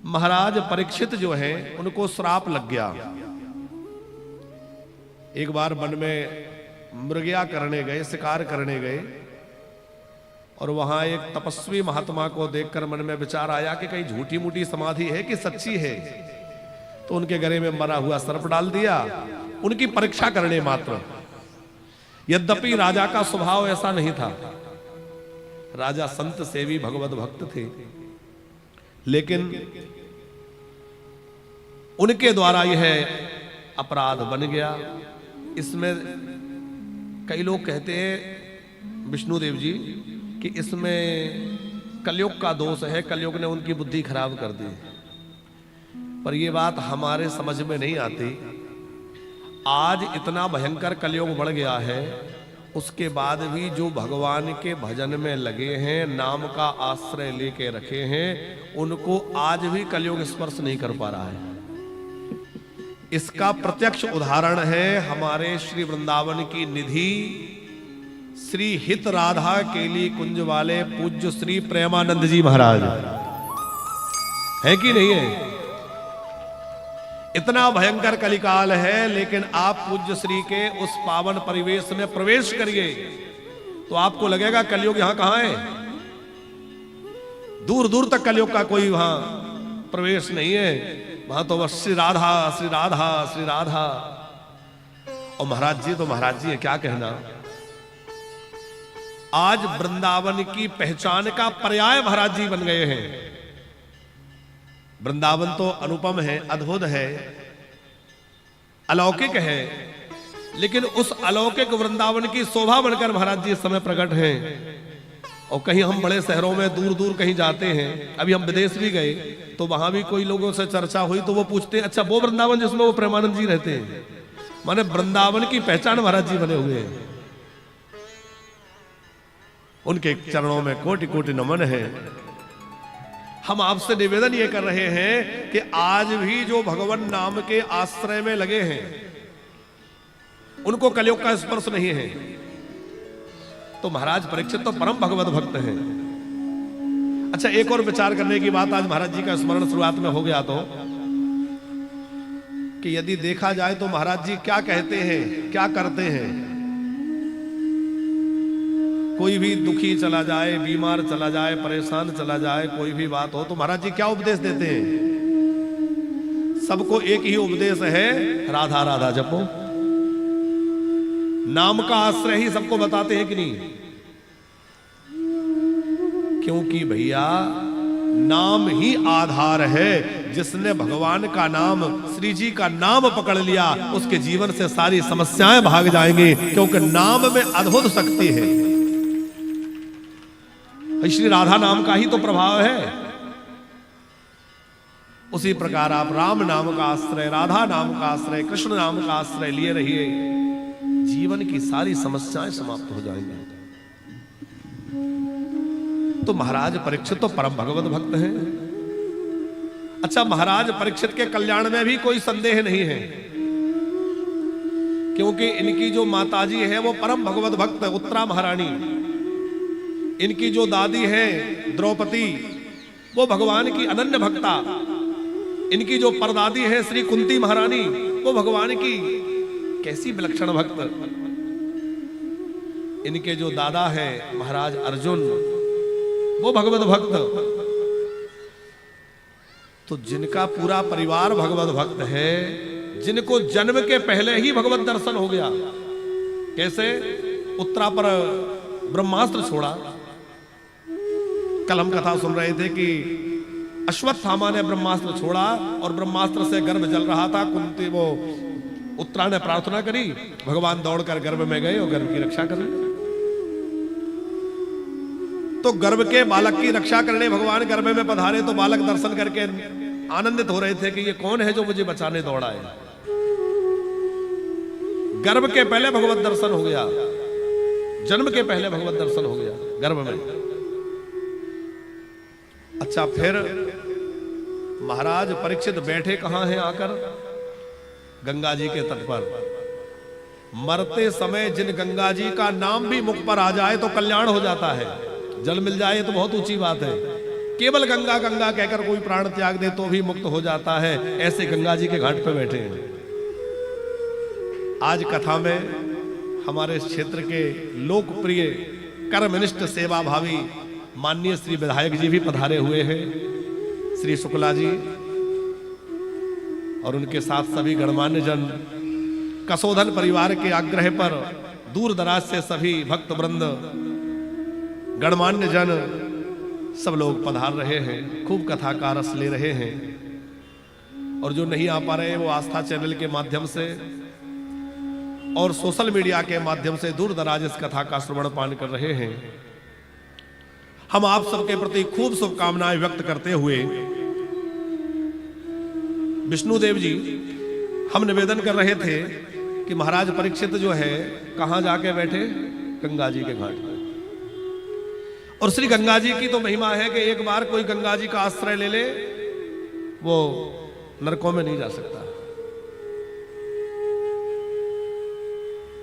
महाराज परीक्षित जो हैं उनको श्राप लग गया। एक बार वन में मृगया करने गए, शिकार करने गए, और वहां एक तपस्वी महात्मा को देखकर मन में विचार आया कि कहीं झूठी मूठी समाधि है कि सच्ची है। तो उनके गले में मरा हुआ सर्प डाल दिया, उनकी परीक्षा करने मात्र। यद्यपि राजा का स्वभाव ऐसा नहीं था, राजा संत सेवी भगवत भक्त थे, लेकिन उनके द्वारा यह अपराध बन गया। इसमें कई लोग कहते हैं विष्णुदेव जी कि इसमें कलयुग का दोष है, कलयुग ने उनकी बुद्धि खराब कर दी। पर यह बात हमारे समझ में नहीं आती। आज इतना भयंकर कलयुग बढ़ गया है, उसके बाद भी जो भगवान के भजन में लगे हैं, नाम का आश्रय लेके रखे हैं, उनको आज भी कलयुग स्पर्श नहीं कर पा रहा है। इसका प्रत्यक्ष उदाहरण है हमारे श्री वृंदावन की निधि श्री हित राधा केली कुंज वाले पूज्य श्री प्रेमानंद जी महाराज, है कि नहीं है? इतना भयंकर कलिकाल है, लेकिन आप पूज्य श्री के उस पावन परिवेश में प्रवेश करिए तो आपको लगेगा कलयुग यहां कहां है। दूर दूर तक कलयुग का कोई वहां प्रवेश नहीं है। वहां तो बस श्री राधा श्री राधा श्री राधा। और महाराज जी तो महाराज जी है, क्या कहना। आज वृंदावन की पहचान का पर्याय महाराज जी बन गए हैं। वृंदावन तो अनुपम है, अद्भुत है, अलौकिक है, लेकिन उस अलौकिक वृंदावन की शोभा बनकर महाराज जी इस समय प्रकट हैं। और कहीं हम बड़े शहरों में दूर दूर कहीं जाते हैं, अभी हम विदेश भी गए तो वहां भी कोई लोगों से चर्चा हुई तो वो पूछते हैं अच्छा वो वृंदावन जिसमें वो प्रेमानंद जी रहते हैं। माने वृंदावन की पहचान महाराज जी बने हुए हैं। उनके चरणों में कोटि कोटि नमन है। हम आपसे निवेदन ये कर रहे हैं कि आज भी जो भगवान नाम के आश्रय में लगे हैं उनको कलयुग का स्पर्श नहीं है। तो महाराज परीक्षित तो परम भगवत भक्त हैं। अच्छा, एक और विचार करने की बात आज महाराज जी का स्मरण शुरुआत में हो गया तो कि यदि देखा जाए तो महाराज जी क्या कहते हैं, क्या करते हैं। कोई भी दुखी चला जाए, बीमार चला जाए, परेशान चला जाए, कोई भी बात हो तो महाराज जी क्या उपदेश देते हैं। सबको एक ही उपदेश है, राधा राधा जपो। नाम का आश्रय ही सबको बताते हैं कि नहीं। क्योंकि भैया नाम ही आधार है। जिसने भगवान का नाम, श्री जी का नाम पकड़ लिया, उसके जीवन से सारी समस्याएं भाग जाएंगी, क्योंकि नाम में अद्भुत शक्ति है। श्री राधा नाम का ही तो प्रभाव है। उसी प्रकार आप राम नाम का आश्रय, राधा नाम का आश्रय, कृष्ण नाम का आश्रय लिए रहिए, जीवन की सारी समस्याएं समाप्त हो जाएंगी। तो महाराज परीक्षित तो परम भगवत भक्त हैं। अच्छा, महाराज परीक्षित के कल्याण में भी कोई संदेह नहीं है, क्योंकि इनकी जो माताजी है वो परम भगवत भक्त है, उत्तरा महारानी। इनकी जो दादी है द्रौपदी, वो भगवान की अनन्य भक्ता। इनकी जो परदादी है श्री कुंती महारानी, वो भगवान की कैसी विलक्षण भक्त। इनके जो दादा है महाराज अर्जुन, वो भगवत भक्त। तो जिनका पूरा परिवार भगवत भक्त है, जिनको जन्म के पहले ही भगवत दर्शन हो गया। कैसे? उत्तरा पर ब्रह्मास्त्र छोड़ा। कल हम कथा सुन रहे थे कि अश्वत्थामा ने ब्रह्मास्त्र छोड़ा और ब्रह्मास्त्र से गर्भ जल रहा था। कुंती वो उत्तरा ने प्रार्थना करी, भगवान दौड़कर गर्भ में गए और गर्भ की रक्षा कर ली। तो गर्भ के बालक की रक्षा करने भगवान गर्भ में पधारे तो बालक दर्शन करके आनंदित हो रहे थे कि ये कौन है जो मुझे बचाने दौड़ा है। गर्भ के पहले भगवत दर्शन हो गया, जन्म के पहले भगवत दर्शन हो गया गर्भ में। अच्छा, फिर महाराज परीक्षित बैठे कहां हैं आकर? गंगा जी के तट पर। मरते समय जिन गंगा जी का नाम भी मुख पर आ जाए तो कल्याण हो जाता है। जल मिल जाए तो बहुत ऊंची बात है, केवल गंगा गंगा कहकर कोई प्राण त्याग दे तो भी मुक्त हो जाता है। ऐसे गंगा जी के घाट पर बैठे हैं। आज कथा में हमारे इस क्षेत्र के लोकप्रिय कर्मनिष्ठ सेवा भावी माननीय श्री विधायक जी भी पधारे हुए हैं, श्री शुक्ला जी, और उनके साथ सभी गणमान्य जन। कसोधन परिवार के आग्रह पर दूर दराज से सभी भक्त वृंद, गणमान्य जन सब लोग पधार रहे हैं, खूब कथा का रस ले रहे हैं। और जो नहीं आ पा रहे हैं वो आस्था चैनल के माध्यम से और सोशल मीडिया के माध्यम से दूर दराज इस कथा का श्रवण पान कर रहे हैं। हम आप सबके प्रति खूब शुभकामनाएं व्यक्त करते हुए विष्णुदेव जी, हम निवेदन कर रहे थे कि महाराज परीक्षित जो है कहां जाके बैठे, गंगा जी के घाट पर। और श्री गंगा जी की तो महिमा है कि एक बार कोई गंगा जी का आश्रय ले ले वो नरकों में नहीं जा सकता।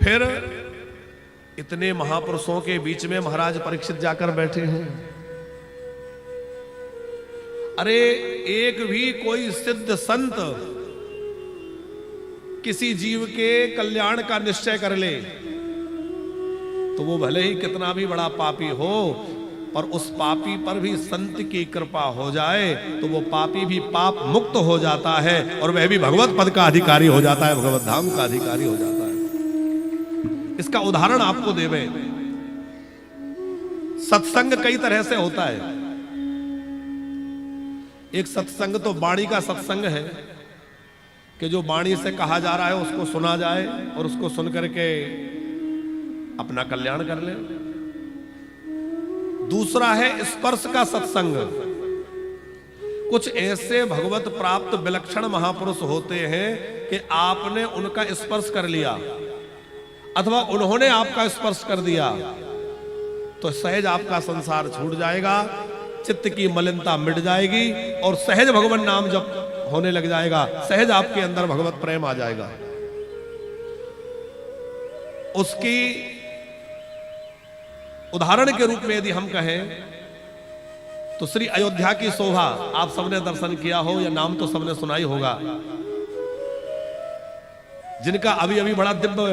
फिर इतने महापुरुषों के बीच में महाराज परीक्षित जाकर बैठे हैं। अरे एक भी कोई सिद्ध संत किसी जीव के कल्याण का निश्चय कर ले तो वो भले ही कितना भी बड़ा पापी हो, पर उस पापी पर भी संत की कृपा हो जाए तो वो पापी भी पाप मुक्त हो जाता है और वह भी भगवत पद का अधिकारी हो जाता है, भगवत धाम का अधिकारी हो जाता है। इसका उदाहरण आपको देवे। सत्संग कई तरह से होता है। एक सत्संग तो वाणी का सत्संग है कि जो वाणी से कहा जा रहा है उसको सुना जाए और उसको सुन करके अपना कल्याण कर ले। दूसरा है स्पर्श का सत्संग। कुछ ऐसे भगवत प्राप्त विलक्षण महापुरुष होते हैं कि आपने उनका स्पर्श कर लिया अथवा उन्होंने आपका स्पर्श कर दिया तो सहज आपका संसार छूट जाएगा, चित्त की मलिनता मिट जाएगी और सहज भगवान नाम जब होने लग जाएगा, सहज आपके अंदर भगवत प्रेम आ जाएगा। उसकी उदाहरण के रूप में यदि हम कहें तो श्री अयोध्या की शोभा आप सबने दर्शन किया हो या नाम तो सबने सुना ही होगा, जिनका अभी अभी बड़ा दिव्य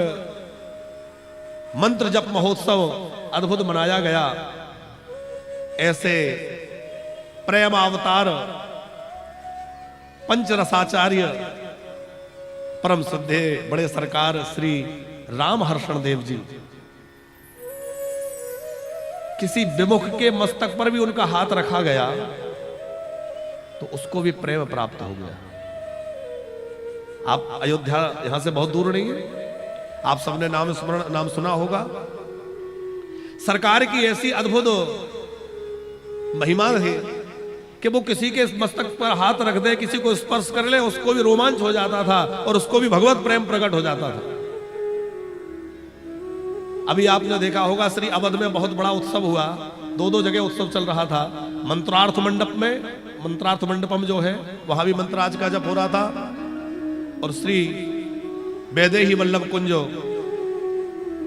मंत्र जप महोत्सव अद्भुत मनाया गया। ऐसे प्रेम अवतार पंचरसाचार्य परम श्रद्धे बड़े सरकार श्री राम हर्षण देव जी, किसी विमुख के मस्तक पर भी उनका हाथ रखा गया तो उसको भी प्रेम प्राप्त हो गया। आप अयोध्या यहां से बहुत दूर नहीं है, आप सबने नाम सुना होगा। सरकार की ऐसी अद्भुत महिमा है कि वो किसी के मस्तक पर हाथ रख दे, किसी को स्पर्श कर ले, उसको भी रोमांच हो जाता था और उसको भी भगवत प्रेम प्रकट हो जाता था। अभी आपने देखा होगा श्री अवध में बहुत बड़ा उत्सव हुआ, दो जगह उत्सव चल रहा था। मंत्रार्थ मंडप में, मंत्रार्थ मंडपम जो है वहां भी मंत्राज का जप हो रहा था और श्री वैदेही वल्लभ कुंज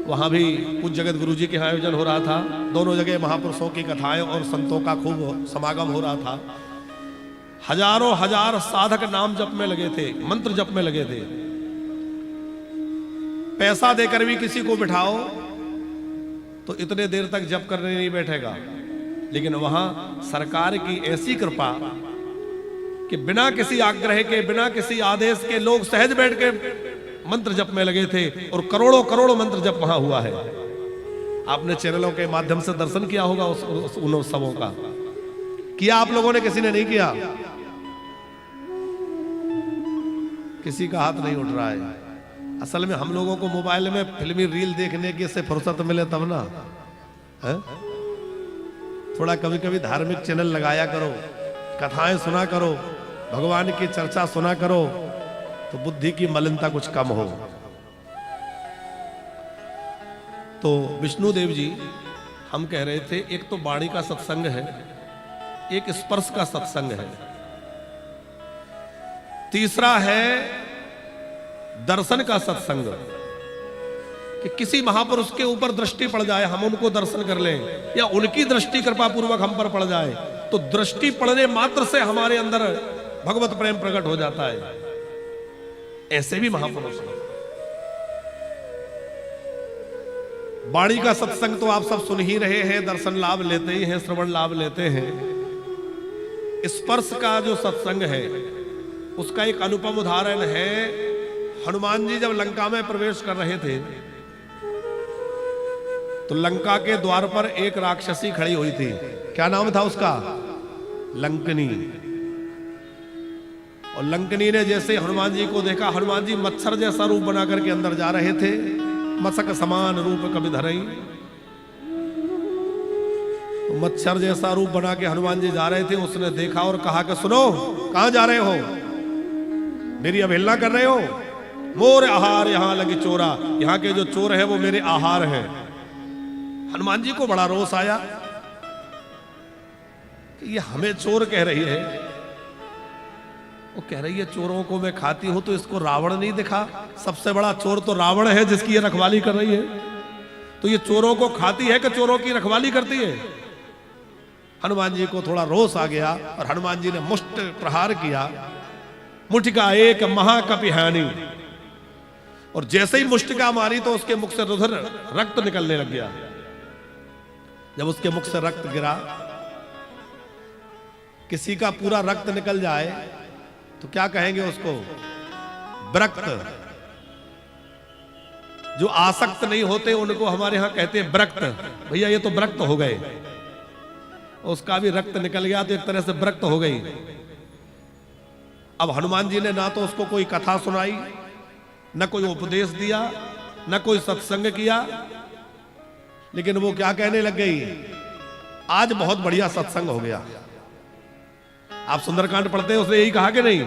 वहां भी पूज्य जगत गुरु जी के आयोजन हो रहा था। दोनों जगह महापुरुषों की कथाएं और संतों का खूब समागम हो रहा था। हजारों हजार साधक नाम जप में लगे थे, मंत्र जप में लगे थे। पैसा देकर भी किसी को बिठाओ तो इतने देर तक जप करने नहीं बैठेगा, लेकिन वहां सरकार की ऐसी कृपा कि बिना किसी आग्रह के, बिना किसी आदेश के लोग सहज बैठ के मंत्र जप में लगे थे और करोड़ों करोड़ों मंत्र जप वहां हुआ है। आपने चैनलों के माध्यम से दर्शन किया होगा उन उत्सवों का। किया आप लोगों ने? किसी ने नहीं किया? किसी का हाथ नहीं उठ रहा है। असल में हम लोगों को मोबाइल में फिल्मी रील देखने की से फुर्सत मिले तब ना है? थोड़ा कभी कभी धार्मिक चैनल लगाया करो, कथाएं सुना करो, भगवान की चर्चा सुना करो तो बुद्धि की मलिनता कुछ कम हो। तो विष्णुदेव जी हम कह रहे थे, एक तो वाणी का सत्संग है, एक स्पर्श का सत्संग है, तीसरा है दर्शन का सत्संग कि किसी महापुरुष के ऊपर दृष्टि पड़ जाए, हम उनको दर्शन कर लें या उनकी दृष्टि कृपा पूर्वक हम पर पड़ जाए तो दृष्टि पड़ने मात्र से हमारे अंदर भगवत प्रेम प्रकट हो जाता है। ऐसे भी महापुरुष हैं। वाणी का सत्संग तो आप सब सुन ही रहे हैं, दर्शन लाभ लेते ही हैं, श्रवण लाभ लेते हैं। स्पर्श का जो सत्संग है उसका एक अनुपम उदाहरण है। हनुमान जी जब लंका में प्रवेश कर रहे थे तो लंका के द्वार पर एक राक्षसी खड़ी हुई थी। क्या नाम था उसका? लंकनी। और लंकनी ने जैसे हनुमान जी को देखा, हनुमान जी मच्छर जैसा रूप बना करके अंदर जा रहे थे, मसक समान रूप कभी धरई। तो मच्छर जैसा रूप बना के हनुमान जी जा रहे थे। उसने देखा और कहा कि सुनो, कहां जा रहे हो? मेरी अवहेलना कर रहे हो? मोर आहार यहां लगी चोरा, यहां के जो चोर है वो मेरे आहार है। हनुमान जी को बड़ा रोष आया कि ये हमें चोर कह रही है। वो कह रही है चोरों को मैं खाती हूं, तो इसको रावण नहीं दिखा? सबसे बड़ा चोर तो रावण है जिसकी ये रखवाली कर रही है। तो ये चोरों को खाती है कि चोरों की रखवाली करती है? हनुमान जी को थोड़ा रोष आ गया और हनुमान जी ने मुष्ट प्रहार किया। मुष्टिका एक महाकपिहानी, और जैसे ही मुष्टिका मारी तो उसके मुख से रुधिर रक्त निकलने लग गया। जब उसके मुख से रक्त गिरा, किसी का पूरा रक्त निकल जाए तो क्या कहेंगे उसको? ब्रक्त। जो आसक्त नहीं होते उनको हमारे यहां कहते हैं ब्रक्त। भैया ये तो ब्रक्त हो गए। उसका भी रक्त निकल गया तो एक तरह से ब्रक्त हो गई। अब हनुमान जी ने ना तो उसको कोई कथा सुनाई, न कोई उपदेश दिया, न कोई सत्संग किया, लेकिन वो क्या कहने लग गई? आज बहुत बढ़िया सत्संग हो गया। आप सुंदरकांड पढ़ते हैं, उसने यही कहा कि नहीं,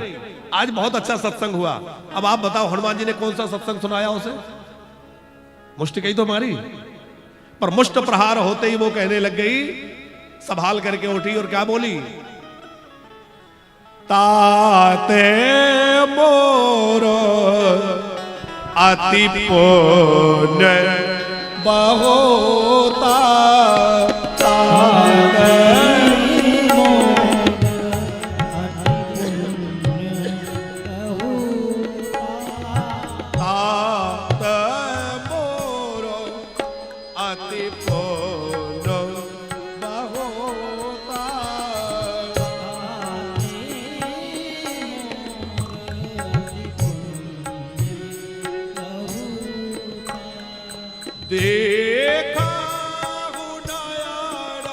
आज बहुत अच्छा सत्संग हुआ। अब आप बताओ हनुमान जी ने कौन सा सत्संग सुनाया उसे? मुष्टि कही तो मारी, पर मुष्ट प्रहार होते ही वो कहने लग गई, संभाल करके उठी और क्या बोली? ताते मोरो अति पुण्य बहुता, ताते मोरो अति पुण्य बहुता। देखा नयन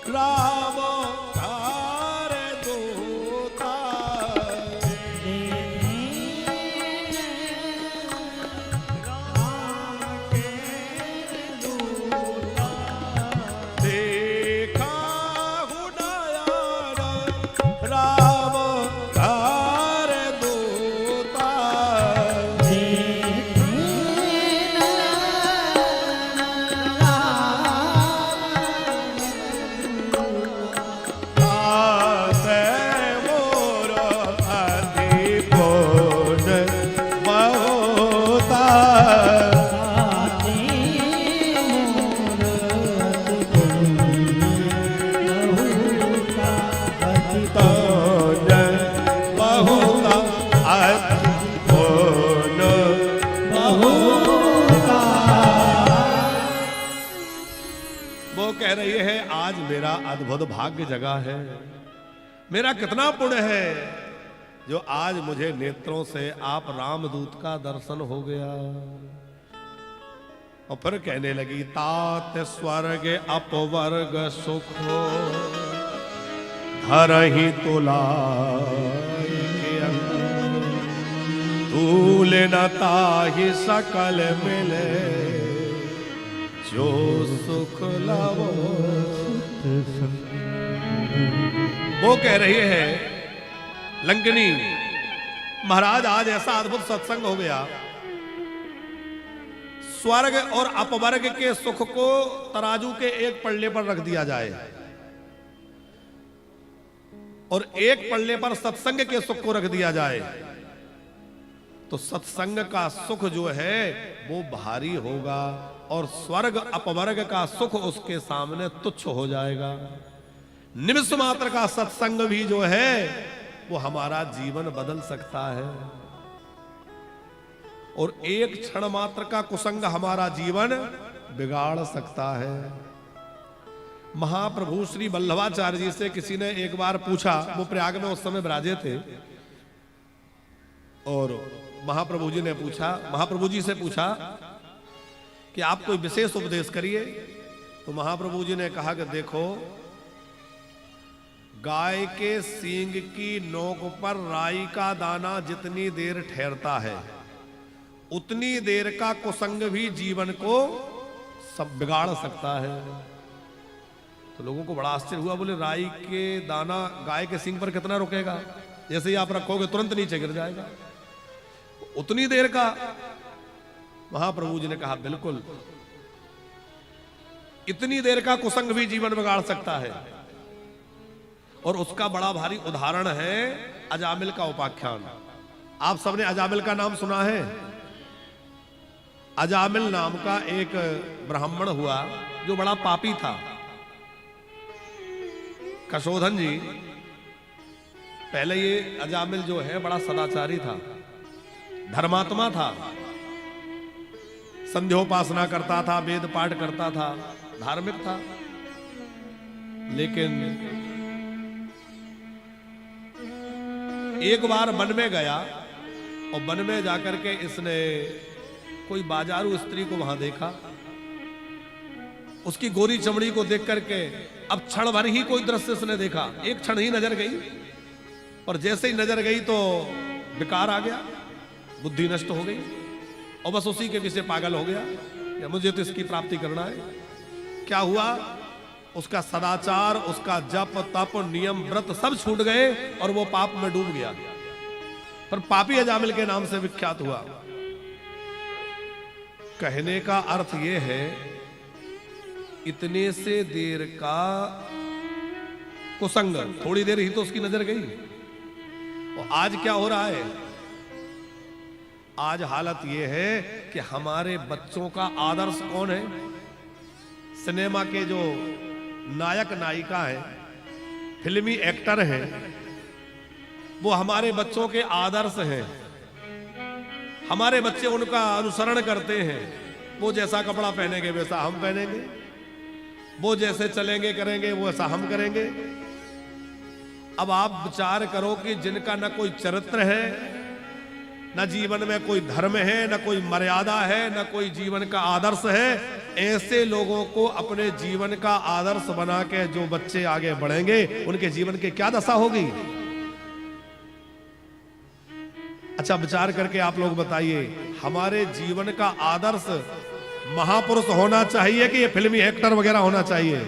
राम तार दूता, देखा नयन राम तार दूता। वो कह रही है आज मेरा अद्भुत भाग्य जगा है, मेरा कितना पुण्य है जो आज मुझे नेत्रों से आप रामदूत का दर्शन हो गया। और फिर कहने लगी, तात स्वर्ग अपवर्ग सुख धरहि तुलाय तूल न ताहि सकल मिले जो सुख लावो। वो कह रही है लंकनी, महाराज आज ऐसा अद्भुत सत्संग हो गया, स्वर्ग और अपवर्ग के सुख को तराजू के एक पल्ले पर रख दिया जाए और एक पल्ले पर सत्संग के सुख को रख दिया जाए, तो सत्संग का सुख जो है वो भारी होगा और स्वर्ग अपवर्ग का सुख उसके सामने तुच्छ हो जाएगा। निमिष मात्र का सत्संग भी जो है वो हमारा जीवन बदल सकता है, और एक क्षण मात्र का कुसंग हमारा जीवन बिगाड़ सकता है। महाप्रभु श्री वल्लभाचार्य जी से किसी ने एक बार पूछा, वो प्रयाग में उस समय विराजे थे, और महाप्रभु जी से पूछा कि आप कोई विशेष उपदेश करिए। तो महाप्रभु जी ने कहा कि देखो, गाय के सींग की नोक पर राई का दाना जितनी देर ठहरता है, उतनी देर का कुसंग भी जीवन को सब बिगाड़ सकता है। तो लोगों को बड़ा आश्चर्य हुआ, बोले राई के दाना गाय के सींग पर कितना रुकेगा? जैसे ही आप रखोगे तुरंत नीचे गिर जाएगा, उतनी देर का। महाप्रभु जी ने कहा बिल्कुल, इतनी देर का कुसंग भी जीवन बिगाड़ सकता है। और उसका बड़ा भारी उदाहरण है अजामिल का उपाख्यान। आप सबने अजामिल का नाम सुना है? अजामिल नाम का एक ब्राह्मण हुआ जो बड़ा पापी था। कशोधन जी, पहले ये अजामिल जो है बड़ा सदाचारी था, धर्मात्मा था, संध्योपासना करता था, वेद पाठ करता था, धार्मिक था। लेकिन एक बार वन में गया, और वन में जाकर के इसने कोई बाजारू स्त्री को वहां देखा। उसकी गोरी चमड़ी को देख करके अब क्षण भर ही कोई दृश्य उसने देखा, एक क्षण ही नजर गई, और जैसे ही नजर गई तो विकार आ गया, बुद्धि नष्ट हो गई, और बस उसी के पीछे पागल हो गया कि मुझे तो इसकी प्राप्ति करना है। क्या हुआ? उसका सदाचार, उसका जप तप नियम व्रत सब छूट गए, और वो पाप में डूब गया, पर पापी अजामिल के नाम से विख्यात हुआ। कहने का अर्थ यह है, इतने से देर का कुसंग, थोड़ी देर ही तो उसकी नजर गई। और आज क्या हो रहा है? आज हालत यह है कि हमारे बच्चों का आदर्श कौन है? सिनेमा के जो नायक नायिका हैं, फिल्मी एक्टर हैं, वो हमारे बच्चों के आदर्श हैं। हमारे बच्चे उनका अनुसरण करते हैं। वो जैसा कपड़ा पहनेंगे वैसा हम पहनेंगे, वो जैसे चलेंगे करेंगे वो ऐसा हम करेंगे। अब आप विचार करो कि जिनका न कोई चरित्र है, न जीवन में कोई धर्म है, न कोई मर्यादा है, न कोई जीवन का आदर्श है, ऐसे लोगों को अपने जीवन का आदर्श बना के जो बच्चे आगे बढ़ेंगे, उनके जीवन की क्या दशा होगी? अच्छा, विचार करके आप लोग बताइए, हमारे जीवन का आदर्श महापुरुष होना चाहिए कि ये फिल्मी एक्टर वगैरह होना चाहिए?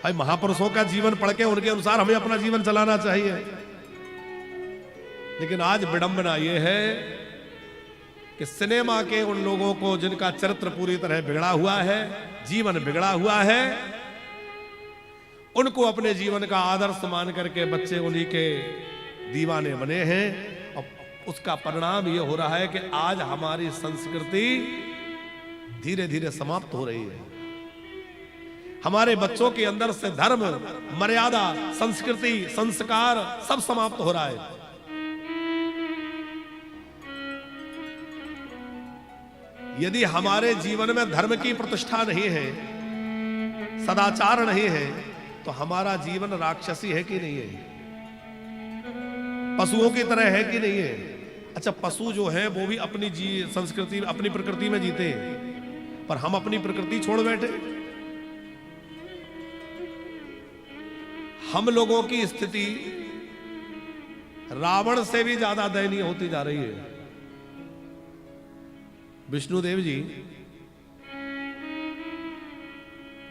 भाई, महापुरुषों का जीवन पढ़ के उनके अनुसार हमें अपना जीवन चलाना चाहिए। लेकिन आज विडंबना ये है कि सिनेमा के उन लोगों को जिनका चरित्र पूरी तरह बिगड़ा हुआ है, जीवन बिगड़ा हुआ है, उनको अपने जीवन का आदर्श मान करके बच्चे उन्हीं के दीवाने बने हैं। और उसका परिणाम ये हो रहा है कि आज हमारी संस्कृति धीरे धीरे समाप्त हो रही है। हमारे बच्चों के अंदर से धर्म, मर्यादा, संस्कृति, संस्कार सब समाप्त हो रहा है। यदि हमारे जीवन में धर्म की प्रतिष्ठा नहीं है, सदाचार नहीं है, तो हमारा जीवन राक्षसी है कि नहीं है? पशुओं की तरह है कि नहीं है? अच्छा, पशु जो है वो भी अपनी संस्कृति, अपनी प्रकृति में जीते हैं, पर हम अपनी प्रकृति छोड़ बैठे। हम लोगों की स्थिति रावण से भी ज्यादा दयनीय होती जा रही है। विष्णुदेव जी,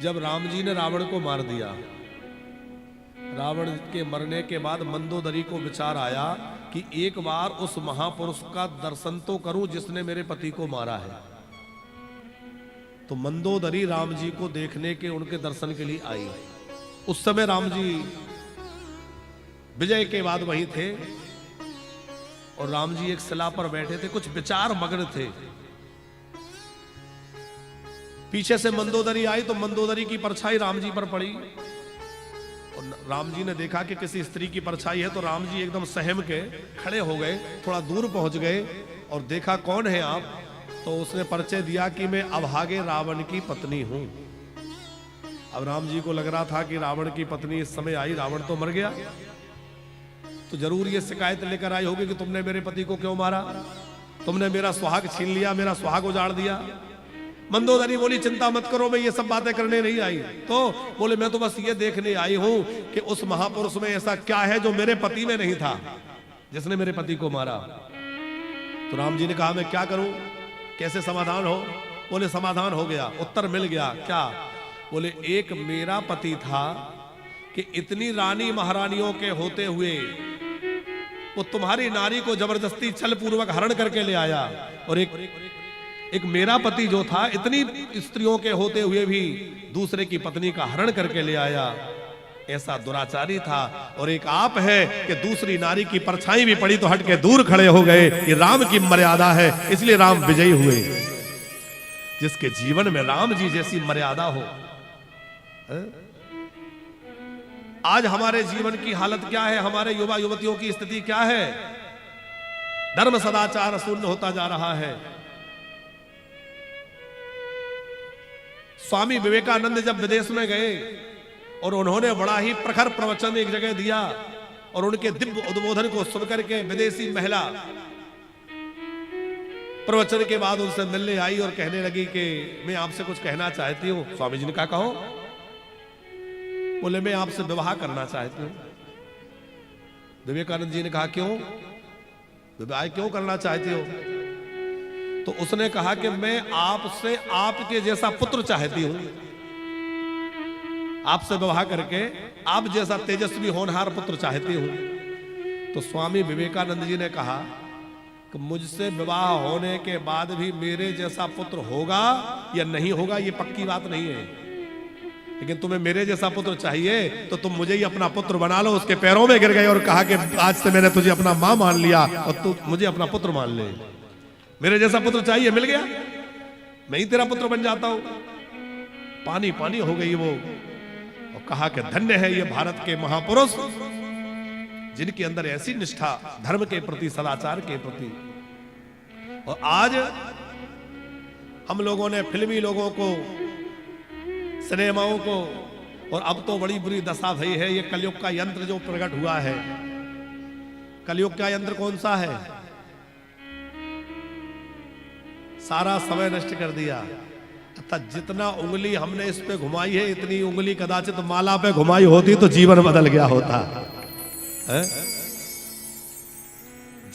जब राम जी ने रावण को मार दिया, रावण के मरने के बाद मंदोदरी को विचार आया कि एक बार उस महापुरुष का दर्शन तो करूं जिसने मेरे पति को मारा है। तो मंदोदरी राम जी को देखने के, उनके दर्शन के लिए आई। उस समय राम जी विजय के बाद वहीं थे, और राम जी एक शिला पर बैठे थे, कुछ विचार मग्न थे। पीछे से मंदोदरी आई तो मंदोदरी की परछाई राम जी पर पड़ी। राम जी ने देखा कि किसी स्त्री की परछाई है, तो राम जी एकदम सहम के खड़े हो गए, थोड़ा दूर पहुंच गए और देखा कौन है आप। तो उसने परिचय दिया कि मैं अभागे रावण की पत्नी हूं। अब राम जी को लग रहा था कि रावण की पत्नी इस समय आई, रावण तो मर गया, तो जरूर ये शिकायत लेकर आई होगी कि तुमने मेरे पति को क्यों मारा, तुमने मेरा सुहाग छीन लिया, मेरा सुहाग उजाड़ दिया। मंदोदरी बोली चिंता मत करो, मैं ये सब बातें करने नहीं आई। तो बोले मैं तो बस ये देखने आई हूं कि उस महापुरुष में ऐसा क्या है जो मेरे पति में नहीं था, जिसने मेरे पति को मारा। तो राम जी ने कहा मैं क्या करूं, कैसे समाधान हो। बोले समाधान हो गया, उत्तर मिल गया। क्या? बोले एक मेरा पति था कि इतनी रानी महारानियों के होते हुए वो तुम्हारी नारी को जबरदस्ती छल पूर्वक हरण करके ले आया, और एक मेरा पति जो था इतनी स्त्रियों के होते हुए भी दूसरे की पत्नी का हरण करके ले आया, ऐसा दुराचारी था। और एक आप है कि दूसरी नारी की परछाई भी पड़ी तो हट के दूर खड़े हो गए। ये राम की मर्यादा है, इसलिए राम विजयी हुए। जिसके जीवन में राम जी जैसी मर्यादा हो। आज हमारे जीवन की हालत क्या है, हमारे युवा युवतियों की स्थिति क्या है? धर्म सदाचार शून्य होता जा रहा है। स्वामी विवेकानंद जब विदेश में गए और उन्होंने बड़ा ही प्रखर प्रवचन एक जगह दिया, और उनके दिव्य उद्बोधन को सुनकर के विदेशी महिला प्रवचन के बाद उनसे मिलने आई और कहने लगी कि मैं आपसे कुछ कहना चाहती हूं। स्वामी जी ने कहा कहो। बोले मैं आपसे विवाह करना चाहती हूं। विवेकानंद जी ने कहा क्यों, विवाह क्यों करना चाहती हो? तो उसने कहा कि मैं आपसे आपके जैसा पुत्र चाहती हूं, आपसे विवाह करके आप जैसा तेजस्वी होनहार पुत्र चाहती हूं। तो स्वामी विवेकानंद जी ने कहा कि मुझसे विवाह होने के बाद भी मेरे जैसा पुत्र होगा या नहीं होगा ये पक्की बात नहीं है, लेकिन तुम्हें मेरे जैसा पुत्र चाहिए तो तुम मुझे ही अपना पुत्र बना लो। उसके पैरों में गिर गए और कहा कि आज से मैंने तुझे अपना मां मान लिया और तू मुझे अपना पुत्र मान ले। मेरे जैसा पुत्र चाहिए, मिल गया, मैं ही तेरा पुत्र बन जाता हूं। पानी पानी हो गई वो, और कहा कि धन्य है ये भारत के महापुरुष जिनके अंदर ऐसी निष्ठा धर्म के प्रति, सदाचार के प्रति। और आज हम लोगों ने फिल्मी लोगों को, सिनेमाओं को, और अब तो बड़ी बुरी दशा भई है, ये कलयुग का यंत्र जो प्रकट हुआ है। कलयुग का यंत्र कौन सा है? सारा समय नष्ट कर दिया। अतः जितना उंगली हमने इस पे घुमाई है, इतनी उंगली कदाचित माला पे घुमाई होती तो जीवन बदल गया होता है?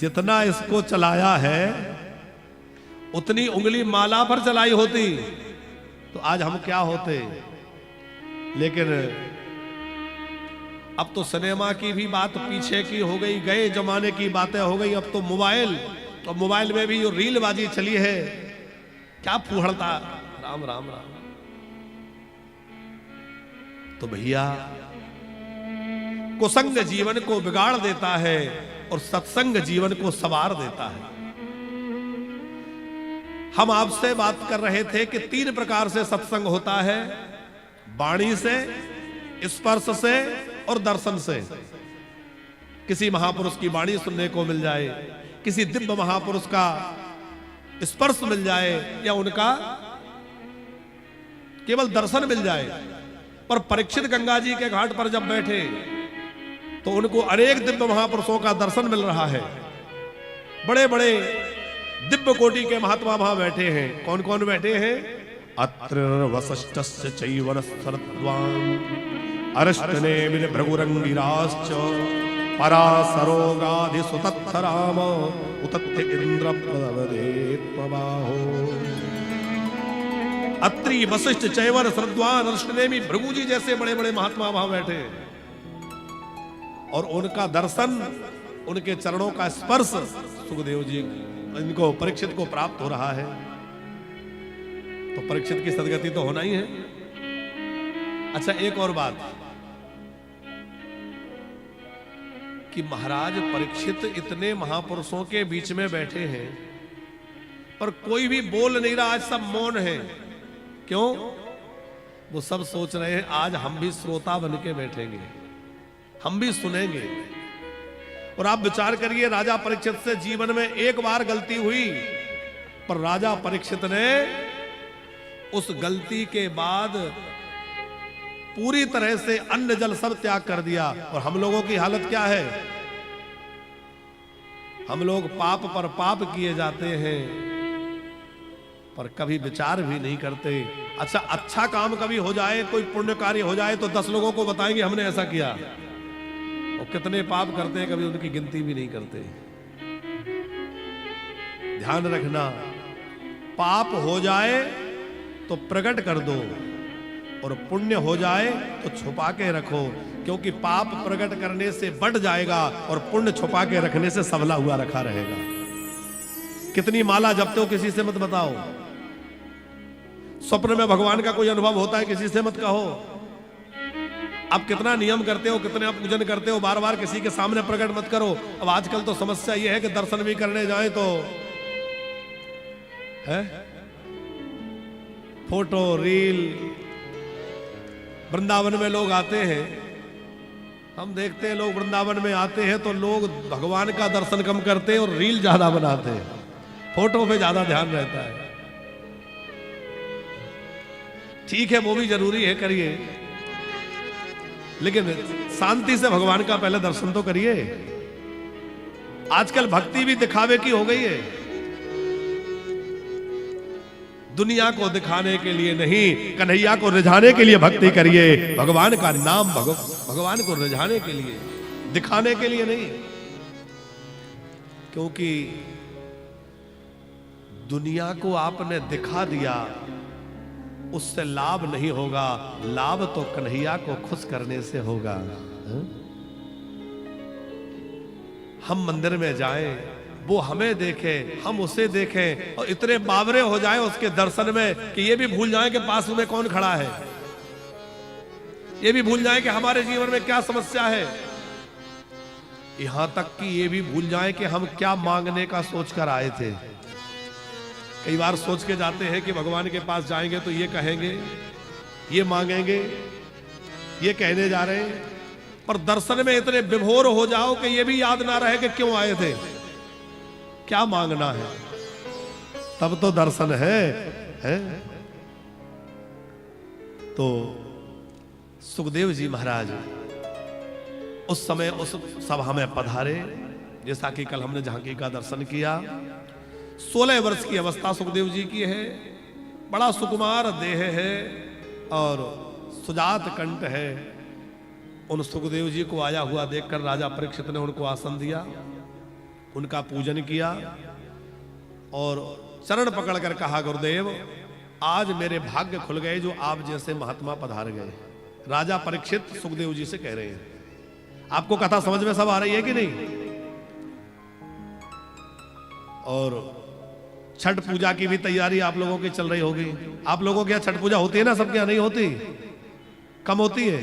जितना इसको चलाया है उतनी उंगली माला पर चलाई होती तो आज हम क्या होते। लेकिन अब तो सिनेमा की भी बात पीछे की हो गई, गए जमाने की बातें हो गई। अब तो मोबाइल, तो मोबाइल में भी जो रीलबाजी चली है, क्या फूहड़ता, राम राम राम। तो भैया कुसंग जीवन को बिगाड़ देता है और सत्संग जीवन को संवार देता है। हम आपसे बात कर रहे थे कि 3 प्रकार से सत्संग होता है, वाणी से, स्पर्श से और दर्शन से। किसी महापुरुष की वाणी सुनने को मिल जाए, किसी दिव्य महापुरुष का स्पर्श मिल जाए, या उनका केवल दर्शन मिल जाए। पर परीक्षित गंगा जी के घाट पर जब बैठे तो उनको अनेक दिव्य महापुरुषों का दर्शन मिल रहा है। बड़े बड़े दिव्य कोटि के महात्मा वहां बैठे हैं। कौन कौन बैठे हैं? अत्र वसिष्ठस्य चैव सरद्वान् अरिष्टनेमिः भृगुरंगिराश्च पराशरोगाधि सुतत्थराम उतत्थ इंद्र प्रदवदेत्पबाहो। अत्रि वशिष्ठ चैव सरद्वान् अरिष्टनेमि भृगु जी जैसे बड़े बड़े महात्मा वहां बैठे, और उनका दर्शन, उनके चरणों का स्पर्श सुखदेव जी, इनको परीक्षित को प्राप्त हो रहा है। तो परीक्षित की सदगति तो होना ही है। अच्छा, एक और बात कि महाराज परीक्षित इतने महापुरुषों के बीच में बैठे हैं पर कोई भी बोल नहीं रहा, आज सब मौन है। क्यों? वो सब सोच रहे हैं आज हम भी श्रोता बन के बैठेंगे। हम भी सुनेंगे। और आप विचार करिए, राजा परीक्षित से जीवन में एक बार गलती हुई, पर राजा परीक्षित ने उस गलती के बाद पूरी तरह से अन्न जल सब त्याग कर दिया। और हम लोगों की हालत क्या है? हम लोग पाप पर पाप किए जाते हैं, पर कभी विचार भी नहीं करते। अच्छा काम कभी हो जाए, कोई पुण्य कार्य हो जाए तो 10 लोगों को बताएंगे हमने ऐसा किया, और कितने पाप करते हैं कभी उनकी गिनती भी नहीं करते। ध्यान रखना, पाप हो जाए तो प्रकट कर दो, और पुण्य हो जाए तो छुपा के रखो, क्योंकि पाप प्रकट करने से बढ़ जाएगा और पुण्य छुपा के रखने से सबला हुआ रखा रहेगा। कितनी माला जपते हो किसी से मत बताओ। स्वप्न में भगवान का कोई अनुभव होता है किसी से मत कहो। आप कितना नियम करते हो, कितने आप पूजन करते हो, बार बार किसी के सामने प्रकट मत करो। अब आजकल तो समस्या यह है कि दर्शन भी करने जाए तो है फोटो रील। वृंदावन में लोग आते हैं, हम देखते हैं लोग वृंदावन में आते हैं तो लोग भगवान का दर्शन कम करते हैं और रील ज्यादा बनाते हैं, फोटो पे ज्यादा ध्यान रहता है। ठीक है, वो भी जरूरी है, करिए, लेकिन शांति से भगवान का पहले दर्शन तो करिए। आजकल भक्ति भी दिखावे की हो गई है, दुनिया को दिखाने के लिए नहीं, कन्हैया को रिझाने के लिए भक्ति करिए। भगवान का नाम भगवान को रिझाने के लिए, दिखाने के लिए नहीं। क्योंकि दुनिया को आपने दिखा दिया, उससे लाभ नहीं होगा, लाभ तो कन्हैया को खुश करने से होगा। हम मंदिर में जाएं, वो हमें देखे, हम उसे देखें, और इतने बावरे हो जाएं उसके दर्शन में कि ये भी भूल जाएं कि पास में कौन खड़ा है, ये भी भूल जाएं कि हमारे जीवन में क्या समस्या है, यहां तक कि ये भी भूल जाएं कि हम क्या मांगने का सोचकर आए थे। कई बार सोच के जाते हैं कि भगवान के पास जाएंगे तो ये कहेंगे, ये मांगेंगे, ये कहने जा रहे हैं, पर दर्शन में इतने विभोर हो जाओ कि ये भी याद ना रहे कि क्यों आए थे, क्या मांगना है, तब तो दर्शन है? तो सुखदेव जी महाराज उस समय उस सभा में पधारे, जैसा कि कल हमने झांकी का दर्शन किया। 16 वर्ष की अवस्था सुखदेव जी की है, बड़ा सुकुमार देह है और सुजात कंठ है। उन सुखदेव जी को आया हुआ देखकर राजा परीक्षित ने उनको आसन दिया, उनका पूजन किया और चरण पकड़कर कहा, गुरुदेव आज मेरे भाग्य खुल गए जो आप जैसे महात्मा पधार गए। राजा परीक्षित सुखदेव जी से कह रहे हैं। आपको कथा समझ में सब आ रही है कि नहीं? और छठ पूजा की भी तैयारी आप लोगों की चल रही होगी। आप लोगों के यहाँ छठ पूजा होती है ना? सबके यहाँ नहीं होती, कम होती है।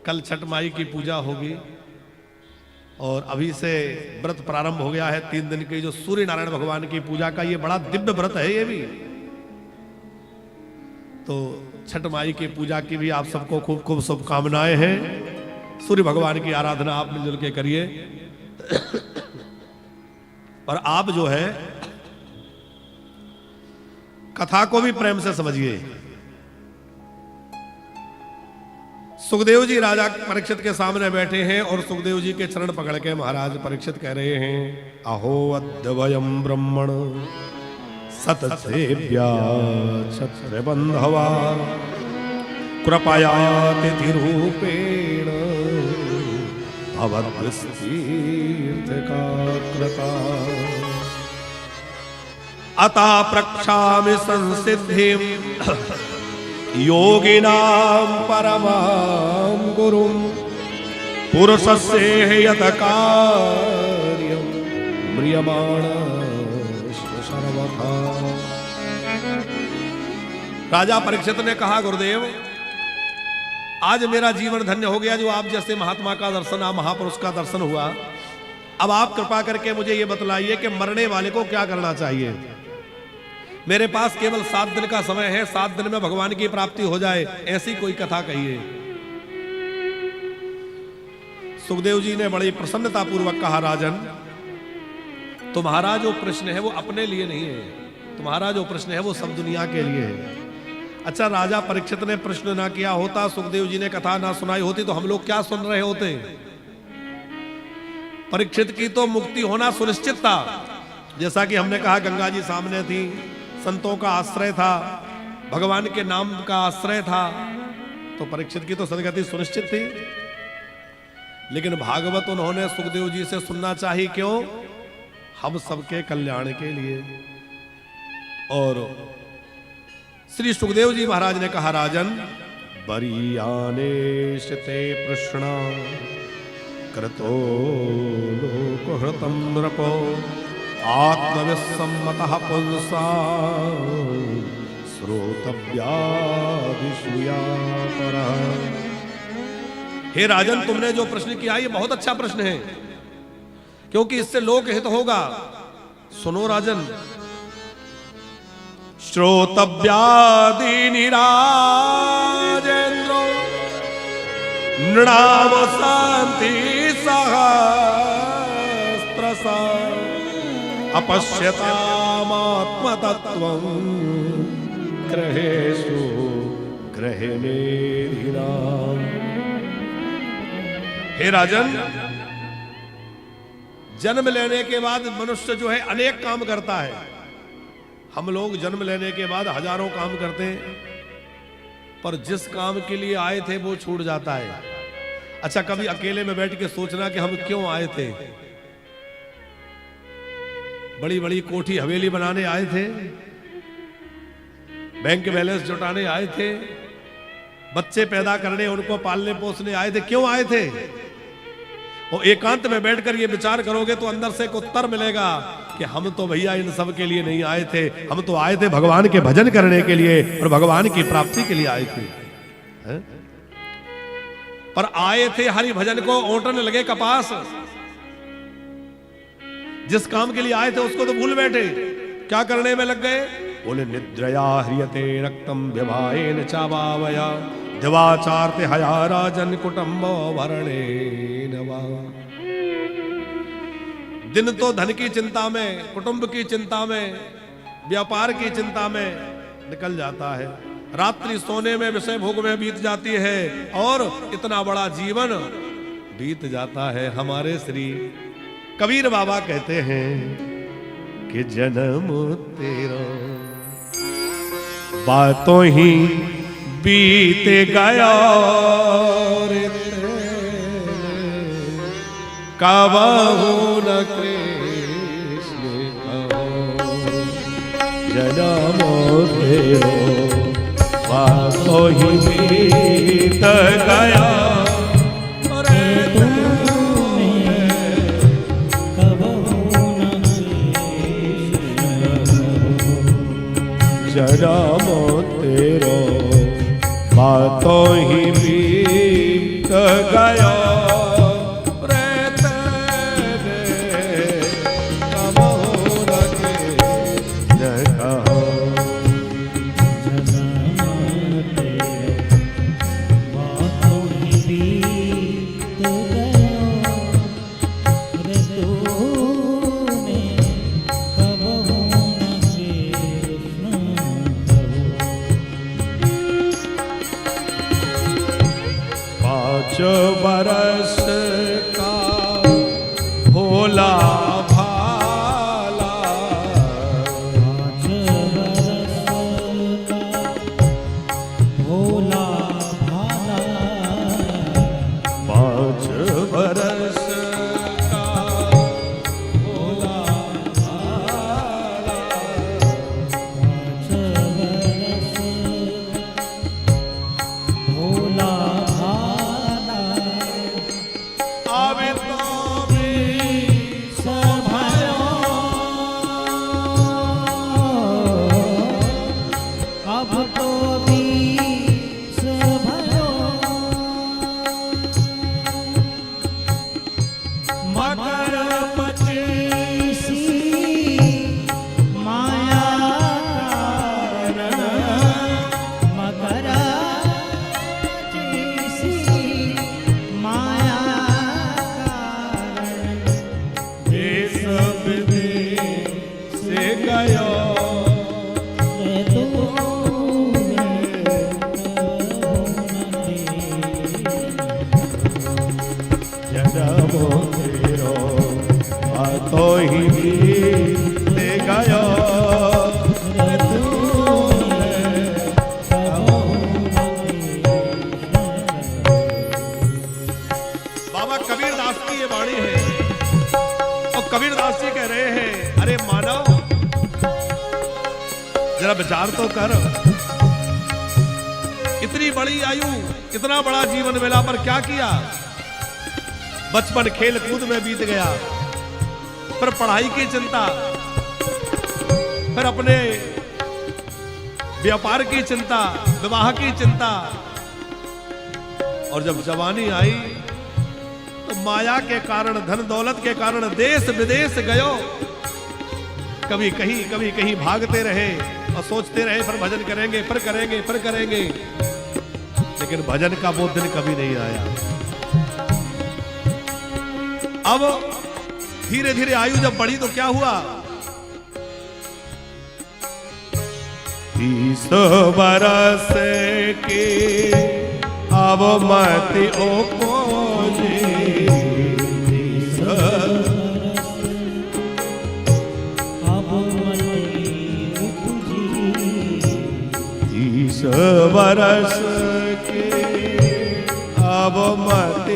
कल छठ माई की पूजा होगी और अभी से व्रत प्रारंभ हो गया है 3 दिन की, जो सूर्य नारायण भगवान की पूजा का ये बड़ा दिव्य व्रत है। ये भी तो छठ माई की पूजा की भी आप सबको खूब खूब शुभकामनाएं हैं। सूर्य भगवान की आराधना आप मिलजुल के करिए। और आप जो है कथा को भी प्रेम से समझिए। सुखदेव जी राजा परीक्षित के सामने बैठे हैं और सुखदेव जी के चरण पकड़ के महाराज परीक्षित कह रहे हैं, अहो अद्वयम् ब्रह्मण सतसेव्या क्षत्र बंधवा कृपया तिथि रूपेण भवद्भृस्तीर्थ का कृपा अतः प्रक्षामि संसिद्धिं योगिनां परमां गुरुं पुरुषस्य यत कार्यं म्रियमाणस्य सर्वथा। राजा परीक्षित ने कहा, गुरुदेव आज मेरा जीवन धन्य हो गया जो आप जैसे महात्मा का दर्शन, आप महापुरुष का दर्शन हुआ। अब आप कृपा करके मुझे ये बतलाइए कि मरने वाले को क्या करना चाहिए। मेरे पास केवल 7 दिन का समय है, 7 दिन में भगवान की प्राप्ति हो जाए, ऐसी कोई कथा कहिए। सुखदेव जी ने बड़ी प्रसन्नता पूर्वक कहा, राजन तुम्हारा जो प्रश्न है वो अपने लिए नहीं है, तुम्हारा जो प्रश्न है वो सब दुनिया के लिए है। अच्छा, राजा परीक्षित ने प्रश्न ना किया होता, सुखदेव जी ने कथा ना सुनाई होती तो हम लोग क्या सुन रहे होते? परीक्षित की तो मुक्ति होना सुनिश्चित था। जैसा कि हमने कहा, गंगा जी सामने थी, संतों का आश्रय था, भगवान के नाम का आश्रय था, तो परीक्षित की तो सदगति सुनिश्चित थी। लेकिन भागवत उन्होंने सुखदेव जी से सुनना चाहिए, क्यों? हम सबके कल्याण के लिए। और श्री सुखदेव जी महाराज ने कहा, राजन बरीयाने ते प्रश्न कृतो लोकहृतं नृपो आत्मविस्सम्मतः पुंसा श्रोतव्या विषयापरः। हे राजन, तुमने जो प्रश्न किया ये बहुत अच्छा प्रश्न है, क्योंकि इससे लोक हित होगा। सुनो राजन, श्रोतव्यादीनि राजेन्द्रो नृणाम शांति सहस्रशा अपश्यतामात्मतत्त्वं ग्रहेषु ग्रहेमेधिनाम्। हे राजन, जन्म लेने के बाद मनुष्य जो है अनेक काम करता है। हम लोग जन्म लेने के बाद हजारों काम करते हैं, पर जिस काम के लिए आए थे वो छूट जाता है। अच्छा, कभी अकेले में बैठ के सोचना कि हम क्यों आए थे? बड़ी बड़ी कोठी हवेली बनाने आए थे, बैंक बैलेंस जुटाने आए थे, बच्चे पैदा करने, उनको पालने पोसने आए थे। क्यों आए थे? और एकांत में बैठकर ये विचार करोगे तो अंदर से एक उत्तर मिलेगा कि हम तो भैया इन सब के लिए नहीं आए थे, हम तो आए थे भगवान के भजन करने के लिए और भगवान की प्राप्ति के लिए आए थे। है? पर आए थे हरि भजन को ओटने लगे कपास। जिस काम के लिए आए थे उसको तो भूल बैठे, क्या करने में लग गए? बोले निद्रया ह्रियते रक्तम विवाहेन चावावया दिवाचारते हया राजन कुटुंबो भरणेन वा। दिन तो धन की चिंता में, कुटुंब की चिंता में, व्यापार की चिंता में निकल जाता है, रात्रि सोने में, विषय भोग में बीत जाती है, और इतना बड़ा जीवन बीत जाता है। हमारे श्री कबीर बाबा कहते हैं कि जन्म तेरा बातों ही बीत गया रे कबहू न कृष्ण कहो। जन्म तेरा बातों ही बीत गया जन्म तेरो बातों ही बीत गया रे तेरे कबहू न कृष्ण कहो। बातों ही बीत गया रे तूने कबहू जो बरस का भोला भाला, 5 बरस का भोला भाला, 5 बरस का भोला भाला, 5 बरस भोला જન્મો તેરો આ તો હીતે ગયો बाबा कबीरदास की ये वाणी है और कबीरदास जी कह रहे हैं, अरे मानव जरा विचार तो कर, इतनी बड़ी आयु, इतना बड़ा जीवन वेला पर क्या किया। बचपन खेल कूद में बीत गया, पर पढ़ाई की चिंता, फिर अपने व्यापार की चिंता, विवाह की चिंता, और जब जवानी आई तो माया के कारण, धन दौलत के कारण देश विदेश गयो। कभी कहीं भागते रहे और सोचते रहे फिर भजन करेंगे, फिर करेंगे, फिर करेंगे, लेकिन भजन का वो दिन कभी नहीं आया। अब धीरे धीरे आयु जब बढ़ी तो क्या हुआ, 30 बरस के अब मत ओपोजे 30 बरस के अब मत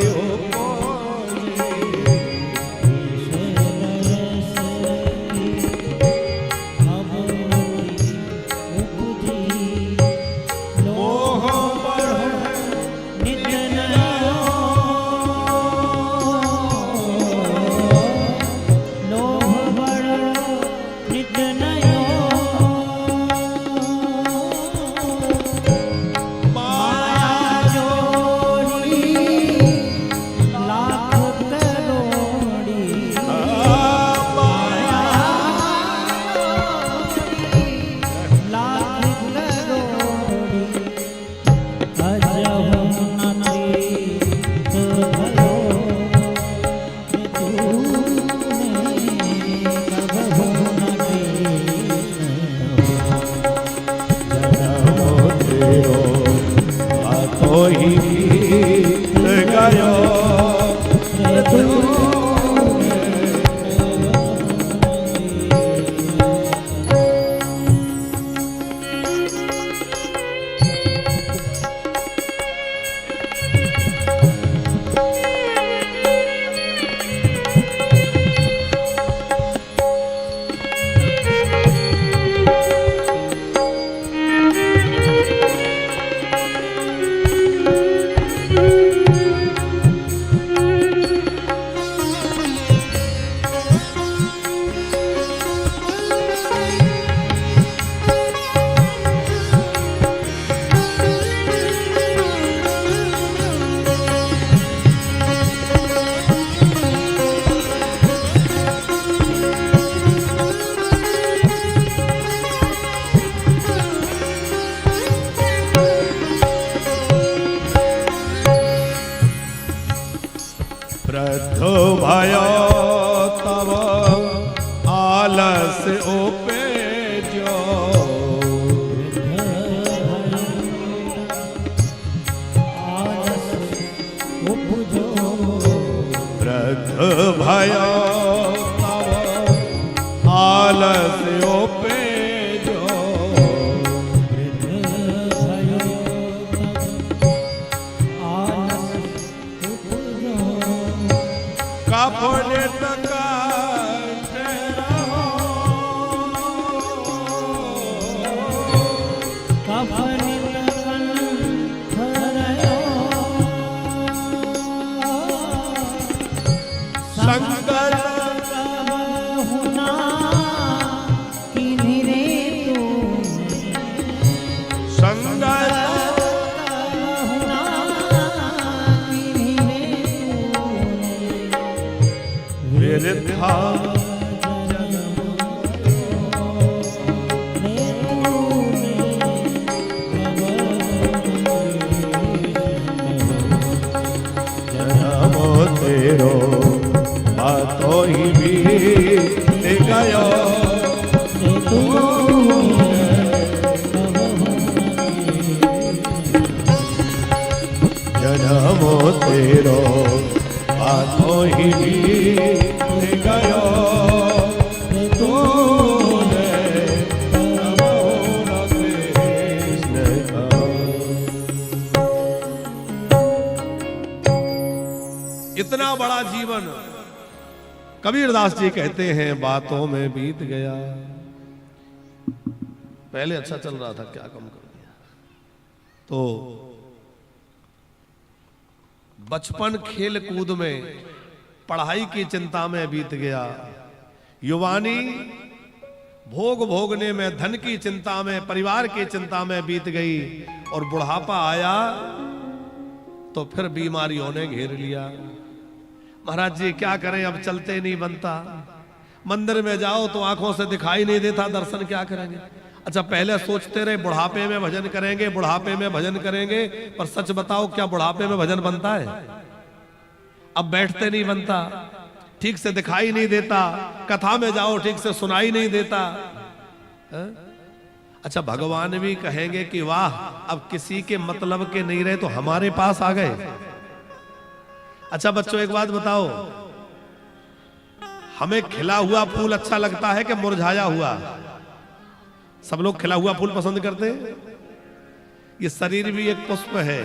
वृद्धो भयो तब आलस ओपेजो वृद्ध भयो तब आलस ओपेजो काफले टका शंकर था जन्मो तेरो बातो ही बीत गयो जन्मो तेरो तो ही बीत गयो तूने कबो न कृष्ण कहो। इतना बड़ा जीवन कबीरदास जी कहते हैं बातों में बीत गया। पहले अच्छा चल रहा था, क्या कम कर दिया। तो बचपन खेल कूद में, पढ़ाई की चिंता में बीत गया। युवानी भोग भोगने में, धन की चिंता में, परिवार की चिंता में बीत गई। और बुढ़ापा आया तो फिर बीमारियों ने घेर लिया। महाराज जी क्या करें, अब चलते नहीं बनता। मंदिर में जाओ तो आंखों से दिखाई नहीं देता, दर्शन क्या करेंगे। अच्छा पहले सोचते रहे बुढ़ापे में भजन करेंगे, बुढ़ापे में भजन करेंगे, पर सच बताओ क्या बुढ़ापे में भजन बनता है? अब बैठते नहीं बनता, ठीक से दिखाई नहीं देता, कथा में जाओ ठीक से सुनाई नहीं देता है? अच्छा भगवान भी कहेंगे कि वाह अब किसी के मतलब के नहीं रहे तो हमारे पास आ गए। अच्छा बच्चों एक बात बताओ, हमें खिला हुआ फूल अच्छा लगता है कि मुरझाया हुआ? सब लोग खिला हुआ फूल पसंद करते हैं। ये शरीर भी एक पुष्प है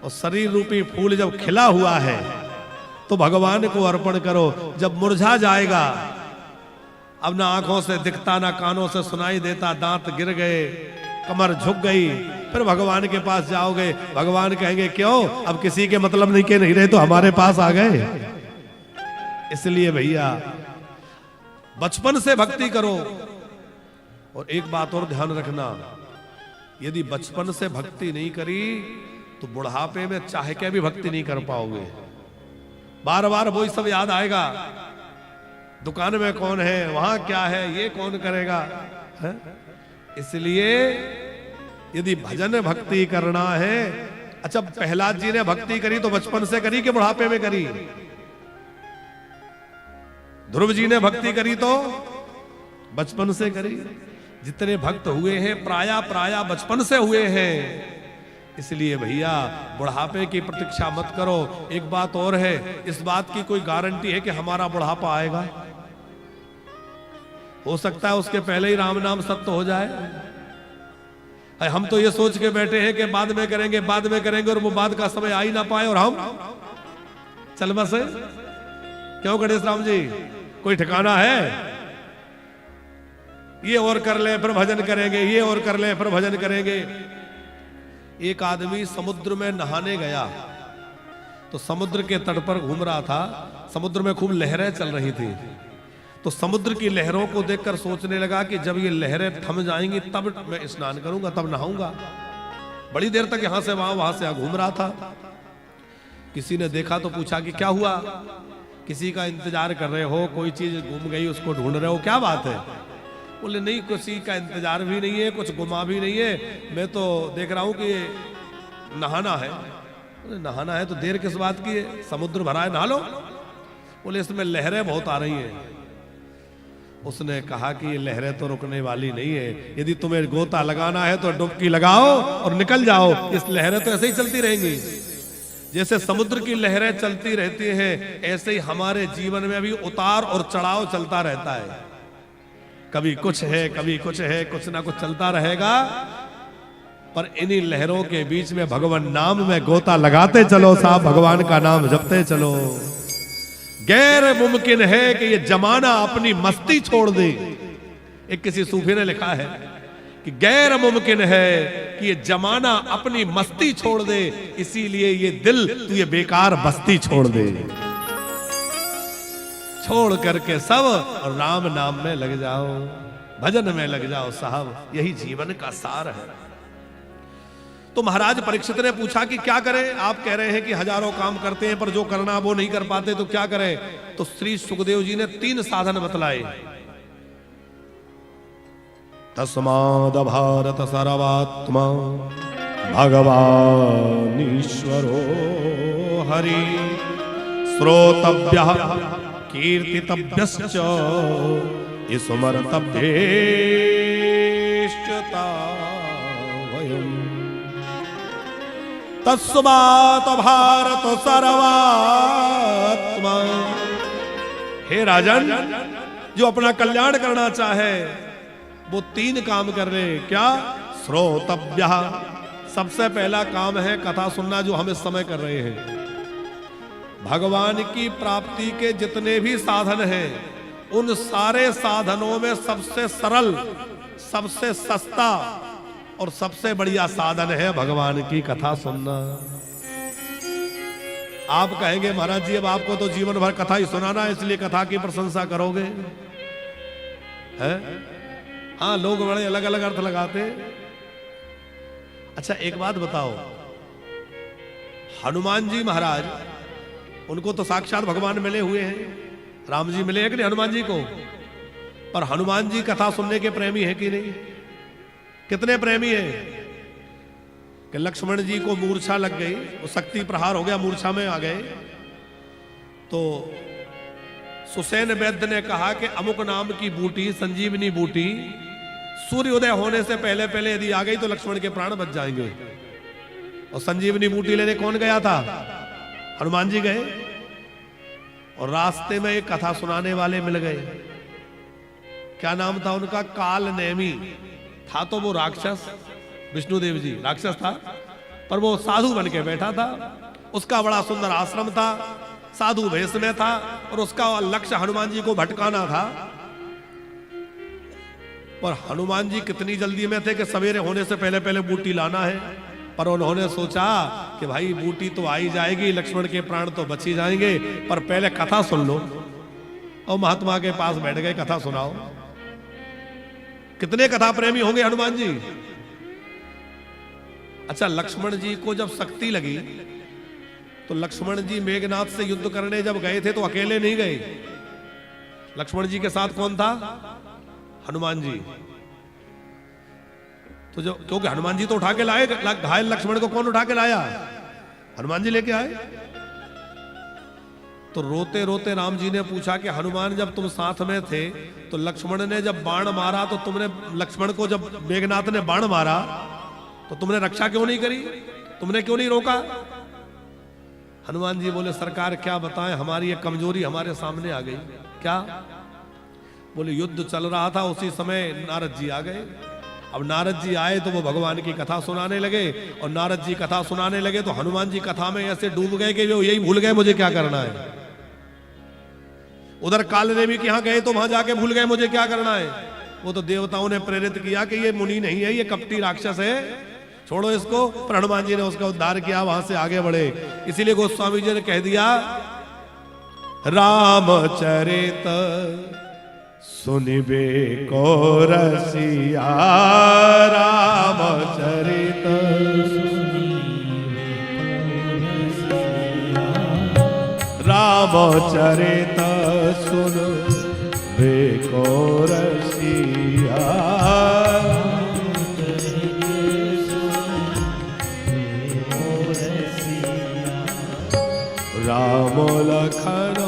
और शरीर रूपी फूल जब खिला हुआ है तो भगवान को अर्पण करो। जब मुरझा जाएगा, अब ना आंखों से दिखता, ना कानों से सुनाई देता, दांत गिर गए, कमर झुक गई, फिर भगवान के पास जाओगे, भगवान कहेंगे क्यों अब किसी के मतलब नहीं के नहीं रहे तो हमारे पास आ गए। इसलिए भैया बचपन से भक्ति करो। और एक बात और ध्यान रखना, यदि बचपन से भक्ति नहीं करी तो बुढ़ापे में चाह के भी भक्ति नहीं कर पाओगे। बार बार वही सब याद आएगा, दुकान में कौन है, वहां क्या है, ये कौन करेगा है? इसलिए यदि भजन भक्ति करना है, अच्छा प्रहलाद जी ने भक्ति करी तो बचपन से करी कि बुढ़ापे में करी? ध्रुव जी ने भक्ति करी तो बचपन से करी। जितने भक्त हुए हैं प्राया बचपन से हुए हैं। इसलिए भैया बुढ़ापे की प्रतीक्षा मत करो। एक बात और है, इस बात की कोई गारंटी है कि हमारा बुढ़ापा आएगा? हो सकता है उसके पहले ही राम नाम सत्य हो जाए। हम तो ये सोच के बैठे हैं कि बाद में करेंगे, बाद में करेंगे, और वो बाद का समय आ ही ना पाए और हम चल बसे। क्यों गणेश राम जी, कोई ठिकाना है? ये और कर ले फिर भजन करेंगे, ये और कर ले फिर भजन करेंगे। एक आदमी समुद्र में नहाने गया तो समुद्र के तट पर घूम रहा था। समुद्र में खूब लहरें चल रही थी, तो समुद्र की लहरों को देखकर सोचने लगा कि जब ये लहरें थम जाएंगी तब मैं स्नान करूंगा, तब नहाऊंगा। बड़ी देर तक यहां से वहां से घूम रहा था। किसी ने देखा तो पूछा कि क्या हुआ? किसी का इंतजार कर रहे हो, कोई चीज गुम गई उसको ढूंढ रहे हो, क्या बात है? बोले नहीं, किसी का इंतजार भी नहीं है, कुछ गुमा भी नहीं है, मैं तो देख रहा हूं कि नहाना है। बोले नहाना है तो देर किस बात की है, समुद्र भरा है, नहा लो। बोले इसमें लहरें बहुत आ रही हैं। उसने कहा कि ये लहरें तो रुकने वाली नहीं है, यदि तुम्हें गोता लगाना है तो डुबकी लगाओ और निकल जाओ। इस लहरें तो ऐसे ही चलती रहेंगी। जैसे समुद्र की लहरें चलती रहती हैं, ऐसे ही हमारे जीवन में भी उतार और चढ़ाव चलता रहता है। कभी कुछ है, कभी कुछ है, कुछ ना कुछ चलता रहेगा। पर इन्हीं लहरों के बीच में भगवान नाम में गोता लगाते चलो साहब, भगवान का नाम जपते चलो। गैर मुमकिन है कि ये जमाना अपनी मस्ती छोड़ दे। एक किसी सूफी ने लिखा है कि गैर मुमकिन है कि ये जमाना अपनी मस्ती छोड़ दे, इसीलिए ये दिल तू ये बेकार बस्ती छोड़ दे। छोड़ करके सब और राम नाम में लग जाओ, भजन में लग जाओ साहब, यही जीवन का सार है। तो महाराज परीक्षित ने पूछा कि क्या करें? आप कह रहे हैं कि हजारों काम करते हैं पर जो करना वो नहीं कर पाते, तो क्या करें? तो श्री सुखदेव जी ने 3 साधन बतलाए। तस्माद भारत सर्वात्मा भगवान ईश्वरो हरि श्रोतव्यः कीर्तितव्यश्च स्मर्तव्येश्च तावयम्। तस्मात् भारत सर्वात्मा। हे राजन, जो अपना कल्याण करना चाहे वो 3 काम कर ले। क्या? श्रोतव्य, सबसे पहला काम है कथा सुनना, जो हम इस समय कर रहे हैं। भगवान की प्राप्ति के जितने भी साधन हैं, उन सारे साधनों में सबसे सरल, सबसे सस्ता और सबसे बढ़िया साधन है भगवान की कथा सुनना। आप कहेंगे महाराज जी अब आपको तो जीवन भर कथा ही सुनाना है, इसलिए कथा की प्रशंसा करोगे? हैं? हाँ, लोग बड़े अलग अलग अर्थ लगाते। अच्छा एक बात बताओ, हनुमान जी महाराज, उनको तो साक्षात भगवान मिले हुए हैं। राम जी मिले हैं कि नहीं हनुमान जी को? पर हनुमान जी कथा सुनने के प्रेमी है कि नहीं? कितने प्रेमी हैं कि लक्ष्मण जी को मूर्छा लग गई, वो शक्ति प्रहार हो गया, मूर्छा में आ गए, तो सुसैन वैद्य ने कहा कि अमुक नाम की बूटी, संजीवनी बूटी, सूर्योदय होने से पहले पहले यदि आ गई तो लक्ष्मण के प्राण बच जाएंगे। और संजीवनी बूटी लेने कौन गया था? हनुमान जी गए, और रास्ते में एक कथा सुनाने वाले मिल गए। क्या नाम था उनका? काल नेमी था। तो वो राक्षस, विष्णुदेव जी राक्षस था, पर वो साधु बन के बैठा था। उसका बड़ा सुंदर आश्रम था, साधु वेश में था, और उसका लक्ष्य हनुमान जी को भटकाना था। पर हनुमान जी कितनी जल्दी में थे कि सवेरे होने से पहले पहले बूटी लाना है। पर उन्होंने सोचा कि भाई बूटी तो आ ही जाएगी, लक्ष्मण के प्राण तो बच ही जाएंगे, पर पहले कथा सुन लो। और महात्मा के पास बैठ गए, कथा सुनाओ। कितने कथा प्रेमी होंगे हनुमान जी। अच्छा, लक्ष्मण जी को जब शक्ति लगी तो लक्ष्मण जी मेघनाथ से युद्ध करने जब गए थे तो अकेले नहीं गए। लक्ष्मण जी के साथ कौन था? हनुमान जी। तो जो, क्योंकि हनुमान जी तो उठा के लाए, घायल लक्ष्मण को कौन उठा के लाया? हनुमान जी लेके आए। तो रोते रोते राम जी ने पूछा कि हनुमान जब तुम साथ में थे तो लक्ष्मण ने जब बाण मारा तो तुमने, लक्ष्मण को जब मेघनाथ ने बाण मारा तो तुमने रक्षा क्यों नहीं करी? तुमने क्यों नहीं रोका? हनुमान जी बोले सरकार क्या बताएं, हमारी ये कमजोरी हमारे सामने आ गई। क्या? बोले युद्ध चल रहा था, उसी समय नारद जी आ गए। अब नारद जी आए तो वो भगवान की कथा सुनाने लगे, और नारद जी कथा सुनाने लगे तो हनुमान जी कथा में ऐसे डूब गए कि वो यही भूल गए मुझे क्या करना है। उधर कालनेमी के यहां गए तो वहां जाके भूल गए मुझे क्या करना है। वो तो देवताओं ने प्रेरित किया कि ये मुनि नहीं है, ये कपटी राक्षस है, छोड़ो इसको। पर हनुमान जी ने उसका उद्धार किया, वहां से आगे बढ़े। इसीलिए गोस्वामी जी ने कह दिया, रामचरित सुनिबे को रसिया, रामचरित रामचरित सुन बेको रसिया, राम लखन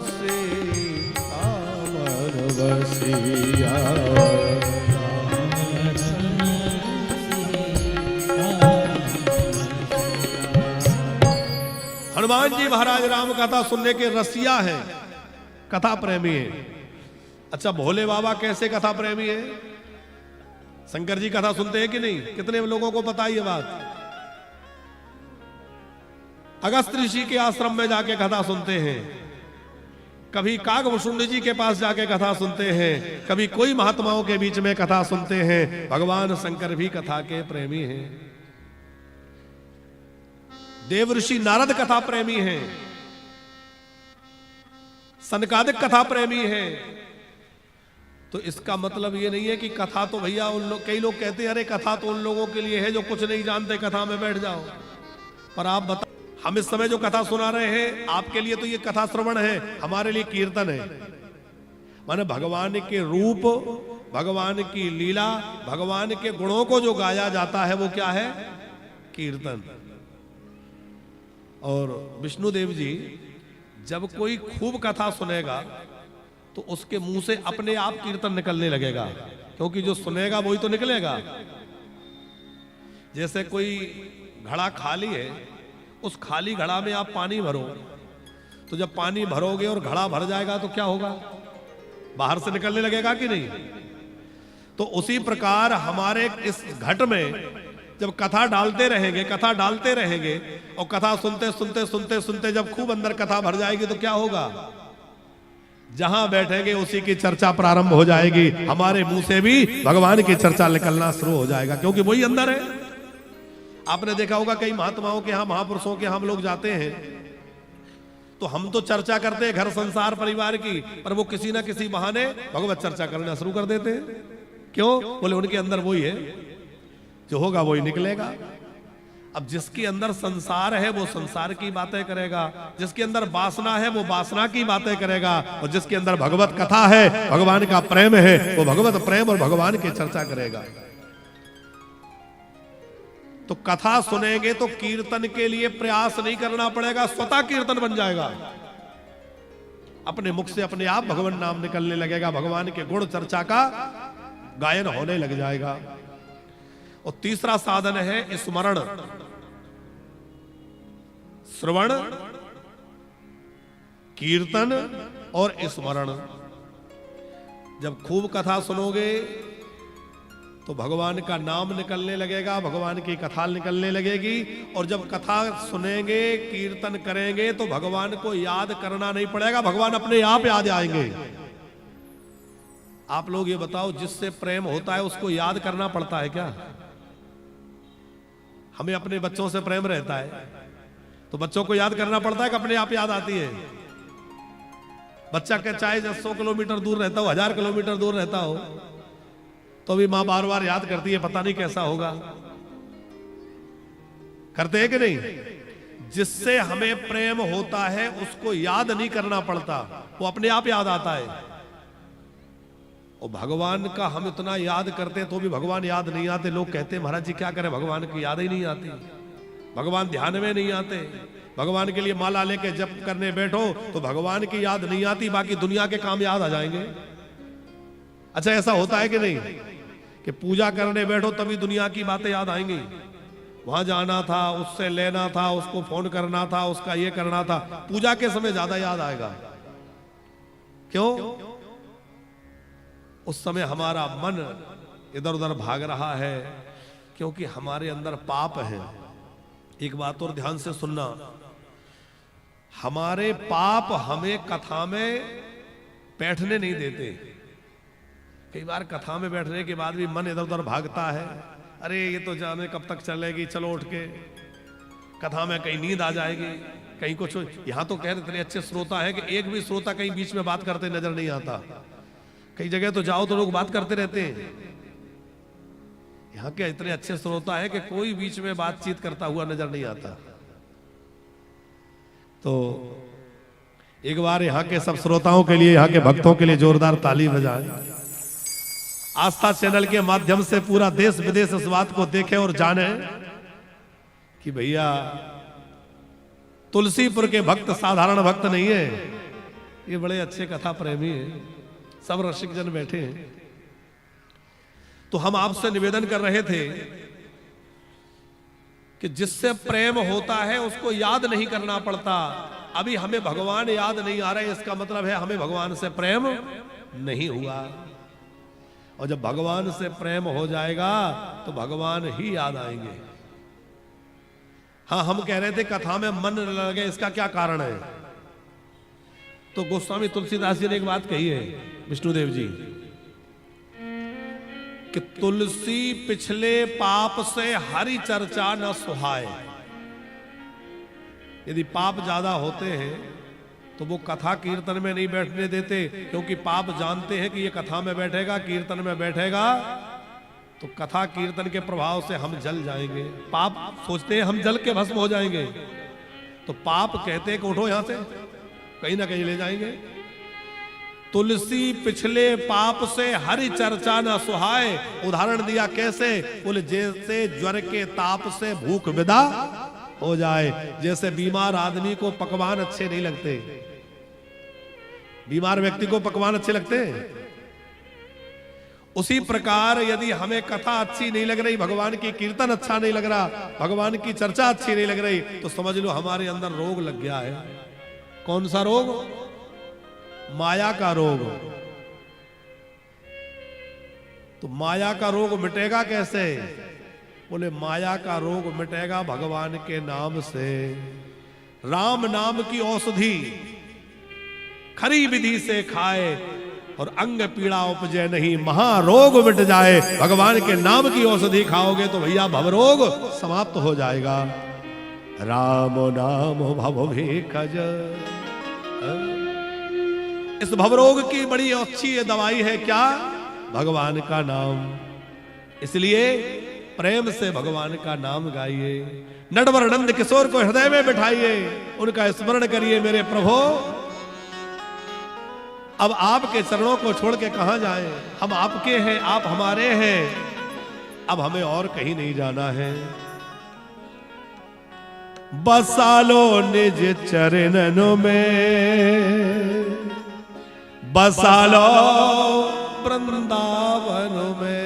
सीता मन बसिया। हनुमान जी महाराज राम कथा सुनने के रसिया है, कथा प्रेमी है। अच्छा, भोले बाबा कैसे कथा प्रेमी है? शंकर जी कथा सुनते हैं कि नहीं? कितने लोगों को पता है ये बात? अगस्त ऋषि के आश्रम में जाके कथा सुनते हैं, कभी कागभूषुंड जी के पास जाके कथा सुनते हैं, कभी कोई महात्माओं के बीच में कथा सुनते हैं। भगवान शंकर भी कथा के प्रेमी हैं। देवऋषि नारद कथा प्रेमी हैं, सनकादिक कथा प्रेमी हैं। तो इसका मतलब ये नहीं है कि कथा तो भैया उन लोग, कई लोग कहते हैं अरे कथा तो उन लोगों के लिए है जो कुछ नहीं जानते, कथा में बैठ जाओ। पर आप बताओ, हम इस समय जो कथा सुना रहे हैं आपके लिए तो ये कथा श्रवण है, हमारे लिए कीर्तन है। माने भगवान के रूप, भगवान की लीला, भगवान के गुणों को जो गाया जाता है वो क्या है? कीर्तन। और विष्णुदेव जी जब कोई खूब कथा सुनेगा तो उसके मुंह से अपने आप कीर्तन निकलने लगेगा, क्योंकि जो सुनेगा वही तो निकलेगा। जैसे कोई घड़ा खाली है, उस खाली घड़ा में आप पानी भरो, तो जब पानी भरोगे और घड़ा भर जाएगा तो क्या होगा? बाहर से निकलने लगेगा कि नहीं? तो उसी प्रकार हमारे इस घट में जब कथा डालते रहेंगे, कथा डालते रहेंगे, और कथा सुनते सुनते सुनते सुनते जब खूब अंदर कथा भर जाएगी तो क्या होगा? जहां बैठेंगे उसी की चर्चा प्रारंभ हो जाएगी, हमारे मुंह से भी भगवान की चर्चा निकलना शुरू हो जाएगा, क्योंकि वही अंदर है। आपने देखा होगा कई महात्माओं के यहां, महापुरुषों के हम लोग जाते हैं तो हम तो चर्चा करते हैं घर संसार परिवार की, पर वो किसी ना किसी बहाने भगवत चर्चा करना शुरू कर देते हैं। क्यों? बोले उनके अंदर वही है, जो होगा वही निकलेगा। अब जिसके अंदर संसार है वो संसार की बातें करेगा, जिसके अंदर वासना है वो वासना की बातें करेगा, और जिसके अंदर भगवत कथा है, भगवान का प्रेम है, वो भगवत प्रेम और भगवान की चर्चा करेगा। तो कथा सुनेंगे तो कीर्तन के लिए प्रयास नहीं करना पड़ेगा, स्वतः कीर्तन बन जाएगा। अपने मुख से अपने आप भगवान नाम निकलने लगेगा, भगवान के गुण चर्चा का गायन होने लग जाएगा। और तीसरा साधन है स्मरण, श्रवण, कीर्तन और स्मरण। जब खूब कथा सुनोगे तो भगवान का नाम निकलने लगेगा, भगवान की कथा निकलने लगेगी, और जब कथा सुनेंगे, कीर्तन करेंगे तो भगवान को याद करना नहीं पड़ेगा, भगवान अपने आप याद आएंगे। आप लोग ये बताओ, जिससे प्रेम होता है उसको याद करना पड़ता है क्या? हमें अपने बच्चों से प्रेम रहता है तो बच्चों को याद करना पड़ता है कि अपने आप याद आती है? बच्चा के चाहे 100 किलोमीटर दूर रहता हो, 1000 किलोमीटर दूर रहता हो, तो भी मां बार बार याद करती है, पता नहीं कैसा होगा। करते हैं कि नहीं? जिससे हमें प्रेम होता है उसको याद नहीं करना पड़ता, वो अपने आप याद आता है। और भगवान का हम इतना याद करते तो भी भगवान याद नहीं आते। लोग कहते हैं महाराज जी क्या करें, भगवान की याद ही नहीं आती, भगवान ध्यान में नहीं आते, भगवान के लिए माला लेके जप करने बैठो तो भगवान की याद नहीं आती, बाकी दुनिया के काम याद आ जाएंगे। अच्छा ऐसा होता है कि नहीं कि पूजा करने बैठो तभी दुनिया की बातें याद आएंगी? वहां जाना था, उससे लेना था, उसको फोन करना था, उसका ये करना था, पूजा के समय ज्यादा याद आएगा। क्यों? उस समय हमारा मन इधर उधर भाग रहा है, क्योंकि हमारे अंदर पाप है। एक बात और ध्यान से सुनना, हमारे पाप हमें कथा में बैठने नहीं देते। कई बार कथा में बैठने के बाद भी मन इधर उधर भागता है, अरे ये तो जाने कब तक चलेगी, चलो उठ के कथा में कहीं नींद आ जाएगी, कहीं कुछ। यहां तो कह रहे इतने अच्छे श्रोता है कि एक भी श्रोता कहीं बीच में बात करते नजर नहीं आता। कई जगह तो जाओ तो लोग बात करते रहते हैं, यहाँ के इतने अच्छे श्रोता है कि कोई बीच में बातचीत करता हुआ नजर नहीं आता। तो एक बार यहाँ के सब श्रोताओं के लिए, यहाँ के भक्तों के लिए जोरदार ताली बजाएं। आस्था चैनल के माध्यम से पूरा देश विदेश इस बात को देखे और जाने कि भैया तुलसीपुर के भक्त साधारण भक्त नहीं है, ये बड़े अच्छे कथा प्रेमी हैं, सब रसिक जन बैठे हैं। तो हम आपसे निवेदन कर रहे थे कि जिससे प्रेम होता है उसको याद नहीं करना पड़ता। अभी हमें भगवान याद नहीं आ रहे, इसका मतलब है हमें भगवान से प्रेम नहीं हुआ। और जब भगवान से प्रेम हो जाएगा तो भगवान ही याद आएंगे। हाँ, हम कह रहे थे कथा में मन न लगे, इसका क्या कारण है? तो गोस्वामी तुलसीदास जी ने एक बात कही है, विष्णुदेव जी, कि तुलसी पिछले पाप से हरि चर्चा न सुहाए। यदि पाप ज्यादा होते हैं तो वो कथा कीर्तन में नहीं बैठने देते, क्योंकि पाप जानते हैं कि ये कथा में बैठेगा, कीर्तन में बैठेगा तो कथा कीर्तन के प्रभाव से हम जल जाएंगे। पाप सोचते हैं हम जल के भस्म हो जाएंगे, तो पाप कहते हैं कि उठो यहां से, कहीं ना कहीं ले जाएंगे। तुलसी पिछले पाप से हरि चर्चा न सुहाए। उदाहरण दिया कैसे? बोले जैसे ज्वर के ताप से भूख विदा हो जाए। जैसे बीमार आदमी को पकवान अच्छे नहीं लगते, बीमार व्यक्ति को पकवान अच्छे लगते हैं, उसी प्रकार यदि हमें कथा अच्छी नहीं लग रही, भगवान की कीर्तन अच्छा नहीं लग रहा, भगवान की चर्चा अच्छी नहीं लग रही, तो समझ लो हमारे अंदर रोग लग गया है। कौन सा रोग? माया का रोग। तो माया का रोग मिटेगा कैसे? बोले माया का रोग मिटेगा भगवान के नाम से। राम नाम की औषधि खरी विधि से खाए और अंग पीड़ा उपजे नहीं, महारोग मिट जाए। भगवान के नाम की औषधि खाओगे तो भैया भवरोग समाप्त हो जाएगा। राम नाम भव भेकज। इस भवरोग की बड़ी अच्छी ये दवाई है क्या? भगवान का नाम। इसलिए प्रेम से भगवान का नाम गाइए, नटवर नंद किशोर को हृदय में बिठाइए, उनका स्मरण करिए। मेरे प्रभु अब आपके चरणों को छोड़ के कहां जाएं? हम आपके हैं, आप हमारे हैं, अब हमें और कहीं नहीं जाना है। बसा लो निज चरणों में, बसा लो वृंदावन में।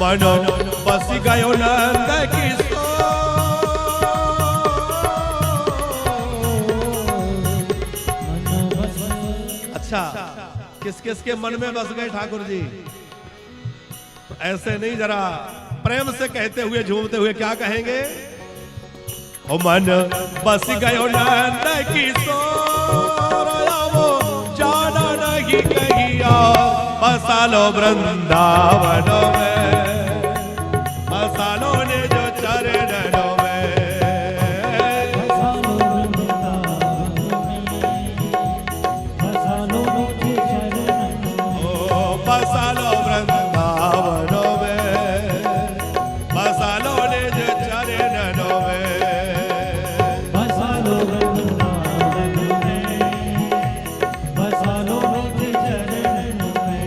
मनो बस गयो नंद अच्छा, किस किस के मन में बस गए ठाकुर जी? तो ऐसे नहीं, जरा प्रेम से कहते हुए, झूमते हुए क्या कहेंगे? ओ मन बस गयो नंद किशोर, वो जाना नहीं कहिया, बसा लो वृंदावन में, बसा लो निज चरणों में, बसा लो वृंदावन में, बसा लो निज चरणों में। ओ बसा लो वृंदावन में, बसा लो निज चरणों में, बसा लो वृंदावन में, बसा लो निज चरणों में।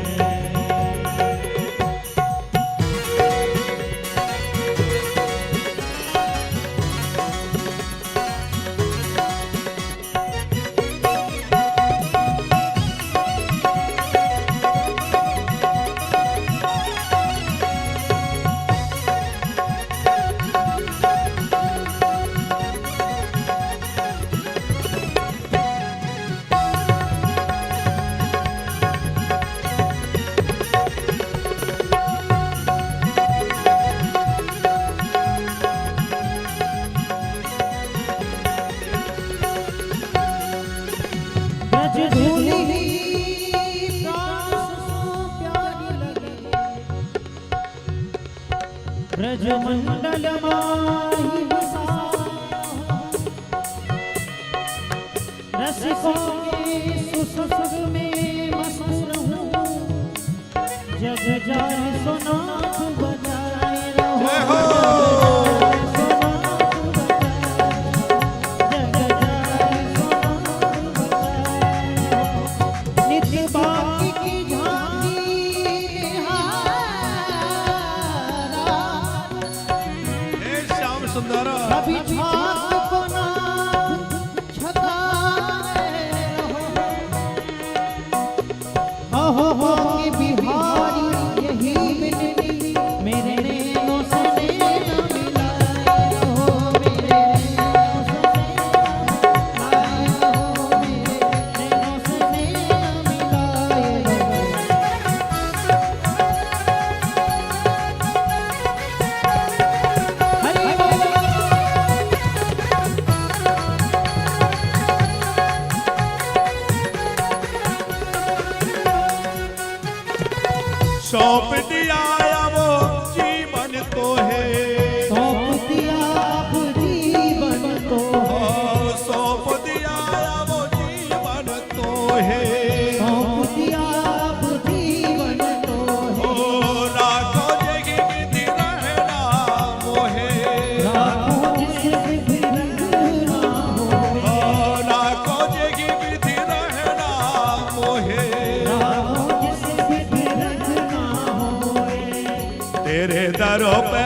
ब्रज धूलि प्राण सो प्यारी लगे, ब्रज मंडल माही बसा, रसिकों के सुसुग में मस्त रहूं, जग जाए सोनाथ बजाए रहो। बिहारी यही मिलनी मेरे नैनों से नैना मिलाए रहो, मेरे नैनों से मिलाए रहो, मेरे नैनों से नैना मिलाए रहो। हरि बोल। सौंप दिया वो जीवन तो है, तेरे दरों पे,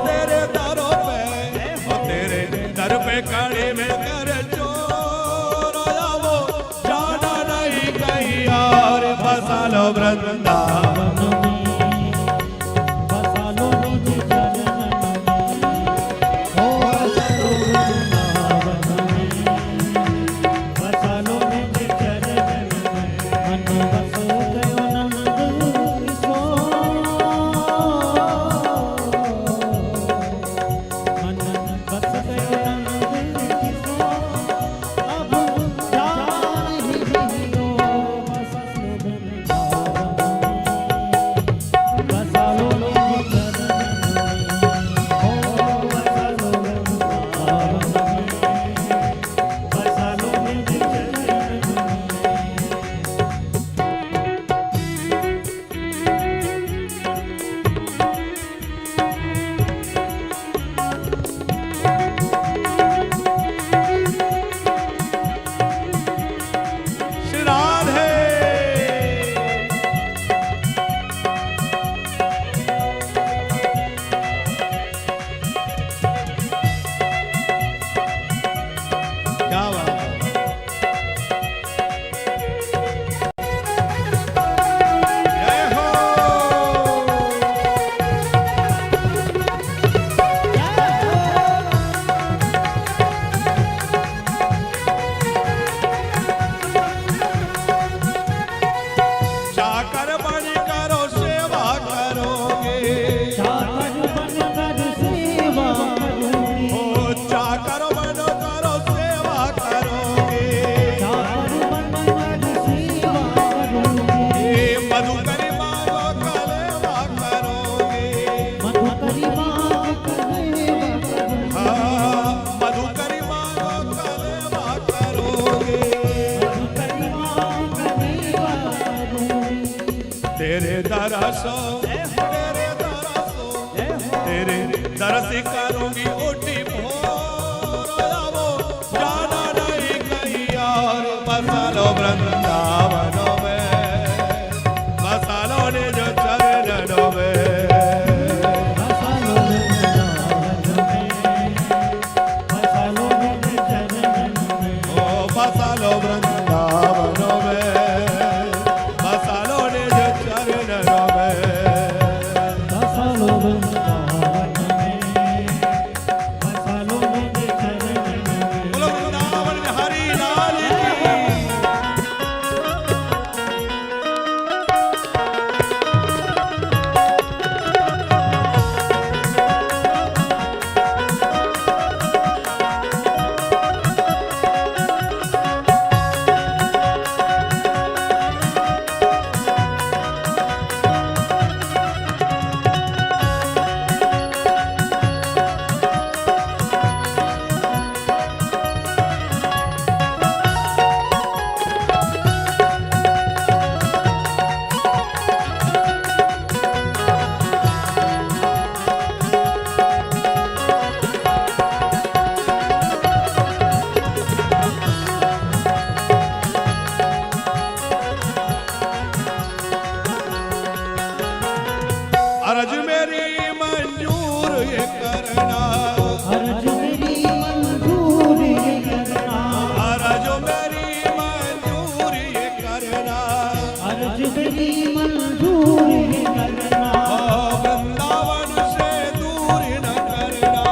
तेरे दरों पे, और तेरे दर पे खड़ी में कर चोर आया वो जाना नहीं कहीं और। बसा लो वृंदावन बसा लो निज चरण में, ओ बसा लो निज चरण में, मन बस गयो नंद किशोर, मन बस गयो नंद किशोर, अब जान ही नहीं हो बस बसा लो निज श्री राधे। क्या बात है। जय हो। चाकर बन करो सेवा करोगे, चाकर बनकर सेवा करूंगी, ओ चाकर बन करो सेवा करोगे, चाकर बनकर सेवा करूंगी, मधुकरी मांगो कलेवा करोगे, मधुकरी मांग कलेवा करूंगी, हाँ मधुकरी मांगो कलेवा करोगे। मधुकरी मांग कलेवा करूंगी, तेरे दरसों, तेरे दरसों, तेरे दरस करूंगी उठी भोर वो जाना नहीं कहीं और। बसा लो वृंदावनों में, बसा लो निज चरणों में, बसा लो वृंदावन में, बसा लो निज चरण में, ओ बसा लो वृंदावनों में, बसा लो निज चरणों में। बसा लो वृंदावन में, बसा लो निज चरण में। बोलो वृंदावन बिहारी लाल की। अर्ज मेरी मंजूर ये करना, अर्ज मेरी मंजूर ये करना, अर्ज मेरी मंजूर ये करना, अर्ज मेरी मंजूर ये करना, ओ वृंदावन से दूर न करना,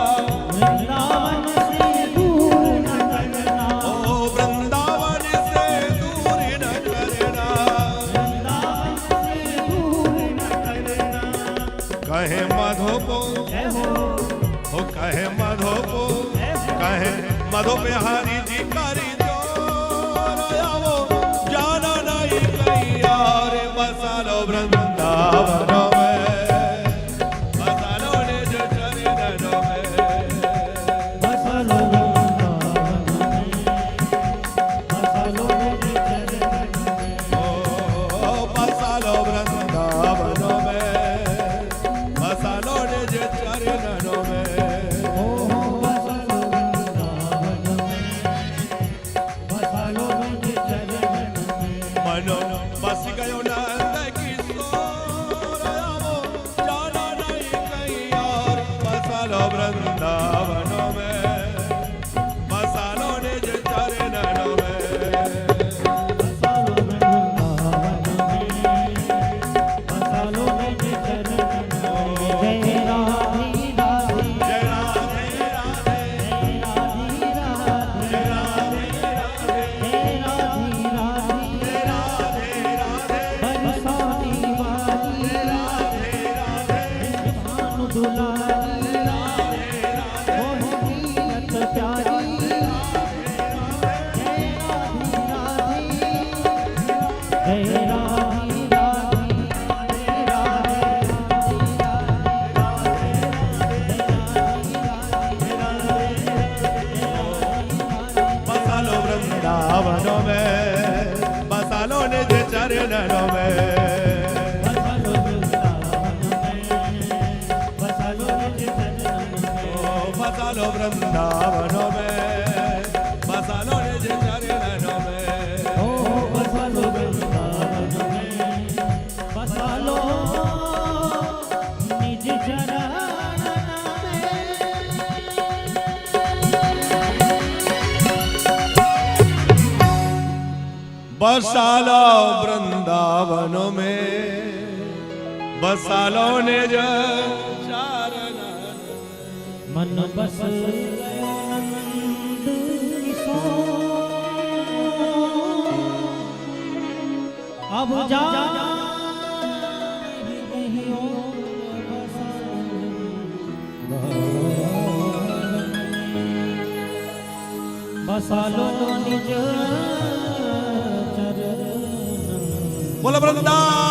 वृंदावन से दूर न करना, ओ वृंदावन से दूर न करना। वृंदावन से दूर न करना। कहे मधोपो, जय हो, ओ कहे मधोपो, कहे मधो बिहारी जी करी जोर वो जाना नहीं कहीं और। बसा लो वृंदावनों में, बसा लो निज चरणों में, बसा लो वृंदावन में, बसा लो निज चरण में। ओ बसा लो वृंदावनों में, बसा लो निज चरणों में। बसा लो वृंदावन में, बसा लो निज चरण में। मनो बस गयो नंद किशोर लो वृंदावनों में, बसा लो निज चरणों में। वृंदावनों में, बसा लो निज चरणों में। बसा लो वृंदावनों में, बसा लो निज चरणों में। बसा लो वृंदावनों में, बसा लो निज चरणों में। बसा लो वृंदावनों में, बसा लो निज चरण। मन बस नंद किशो, अब जा बसा लो निज चरण। बोल वृंदावन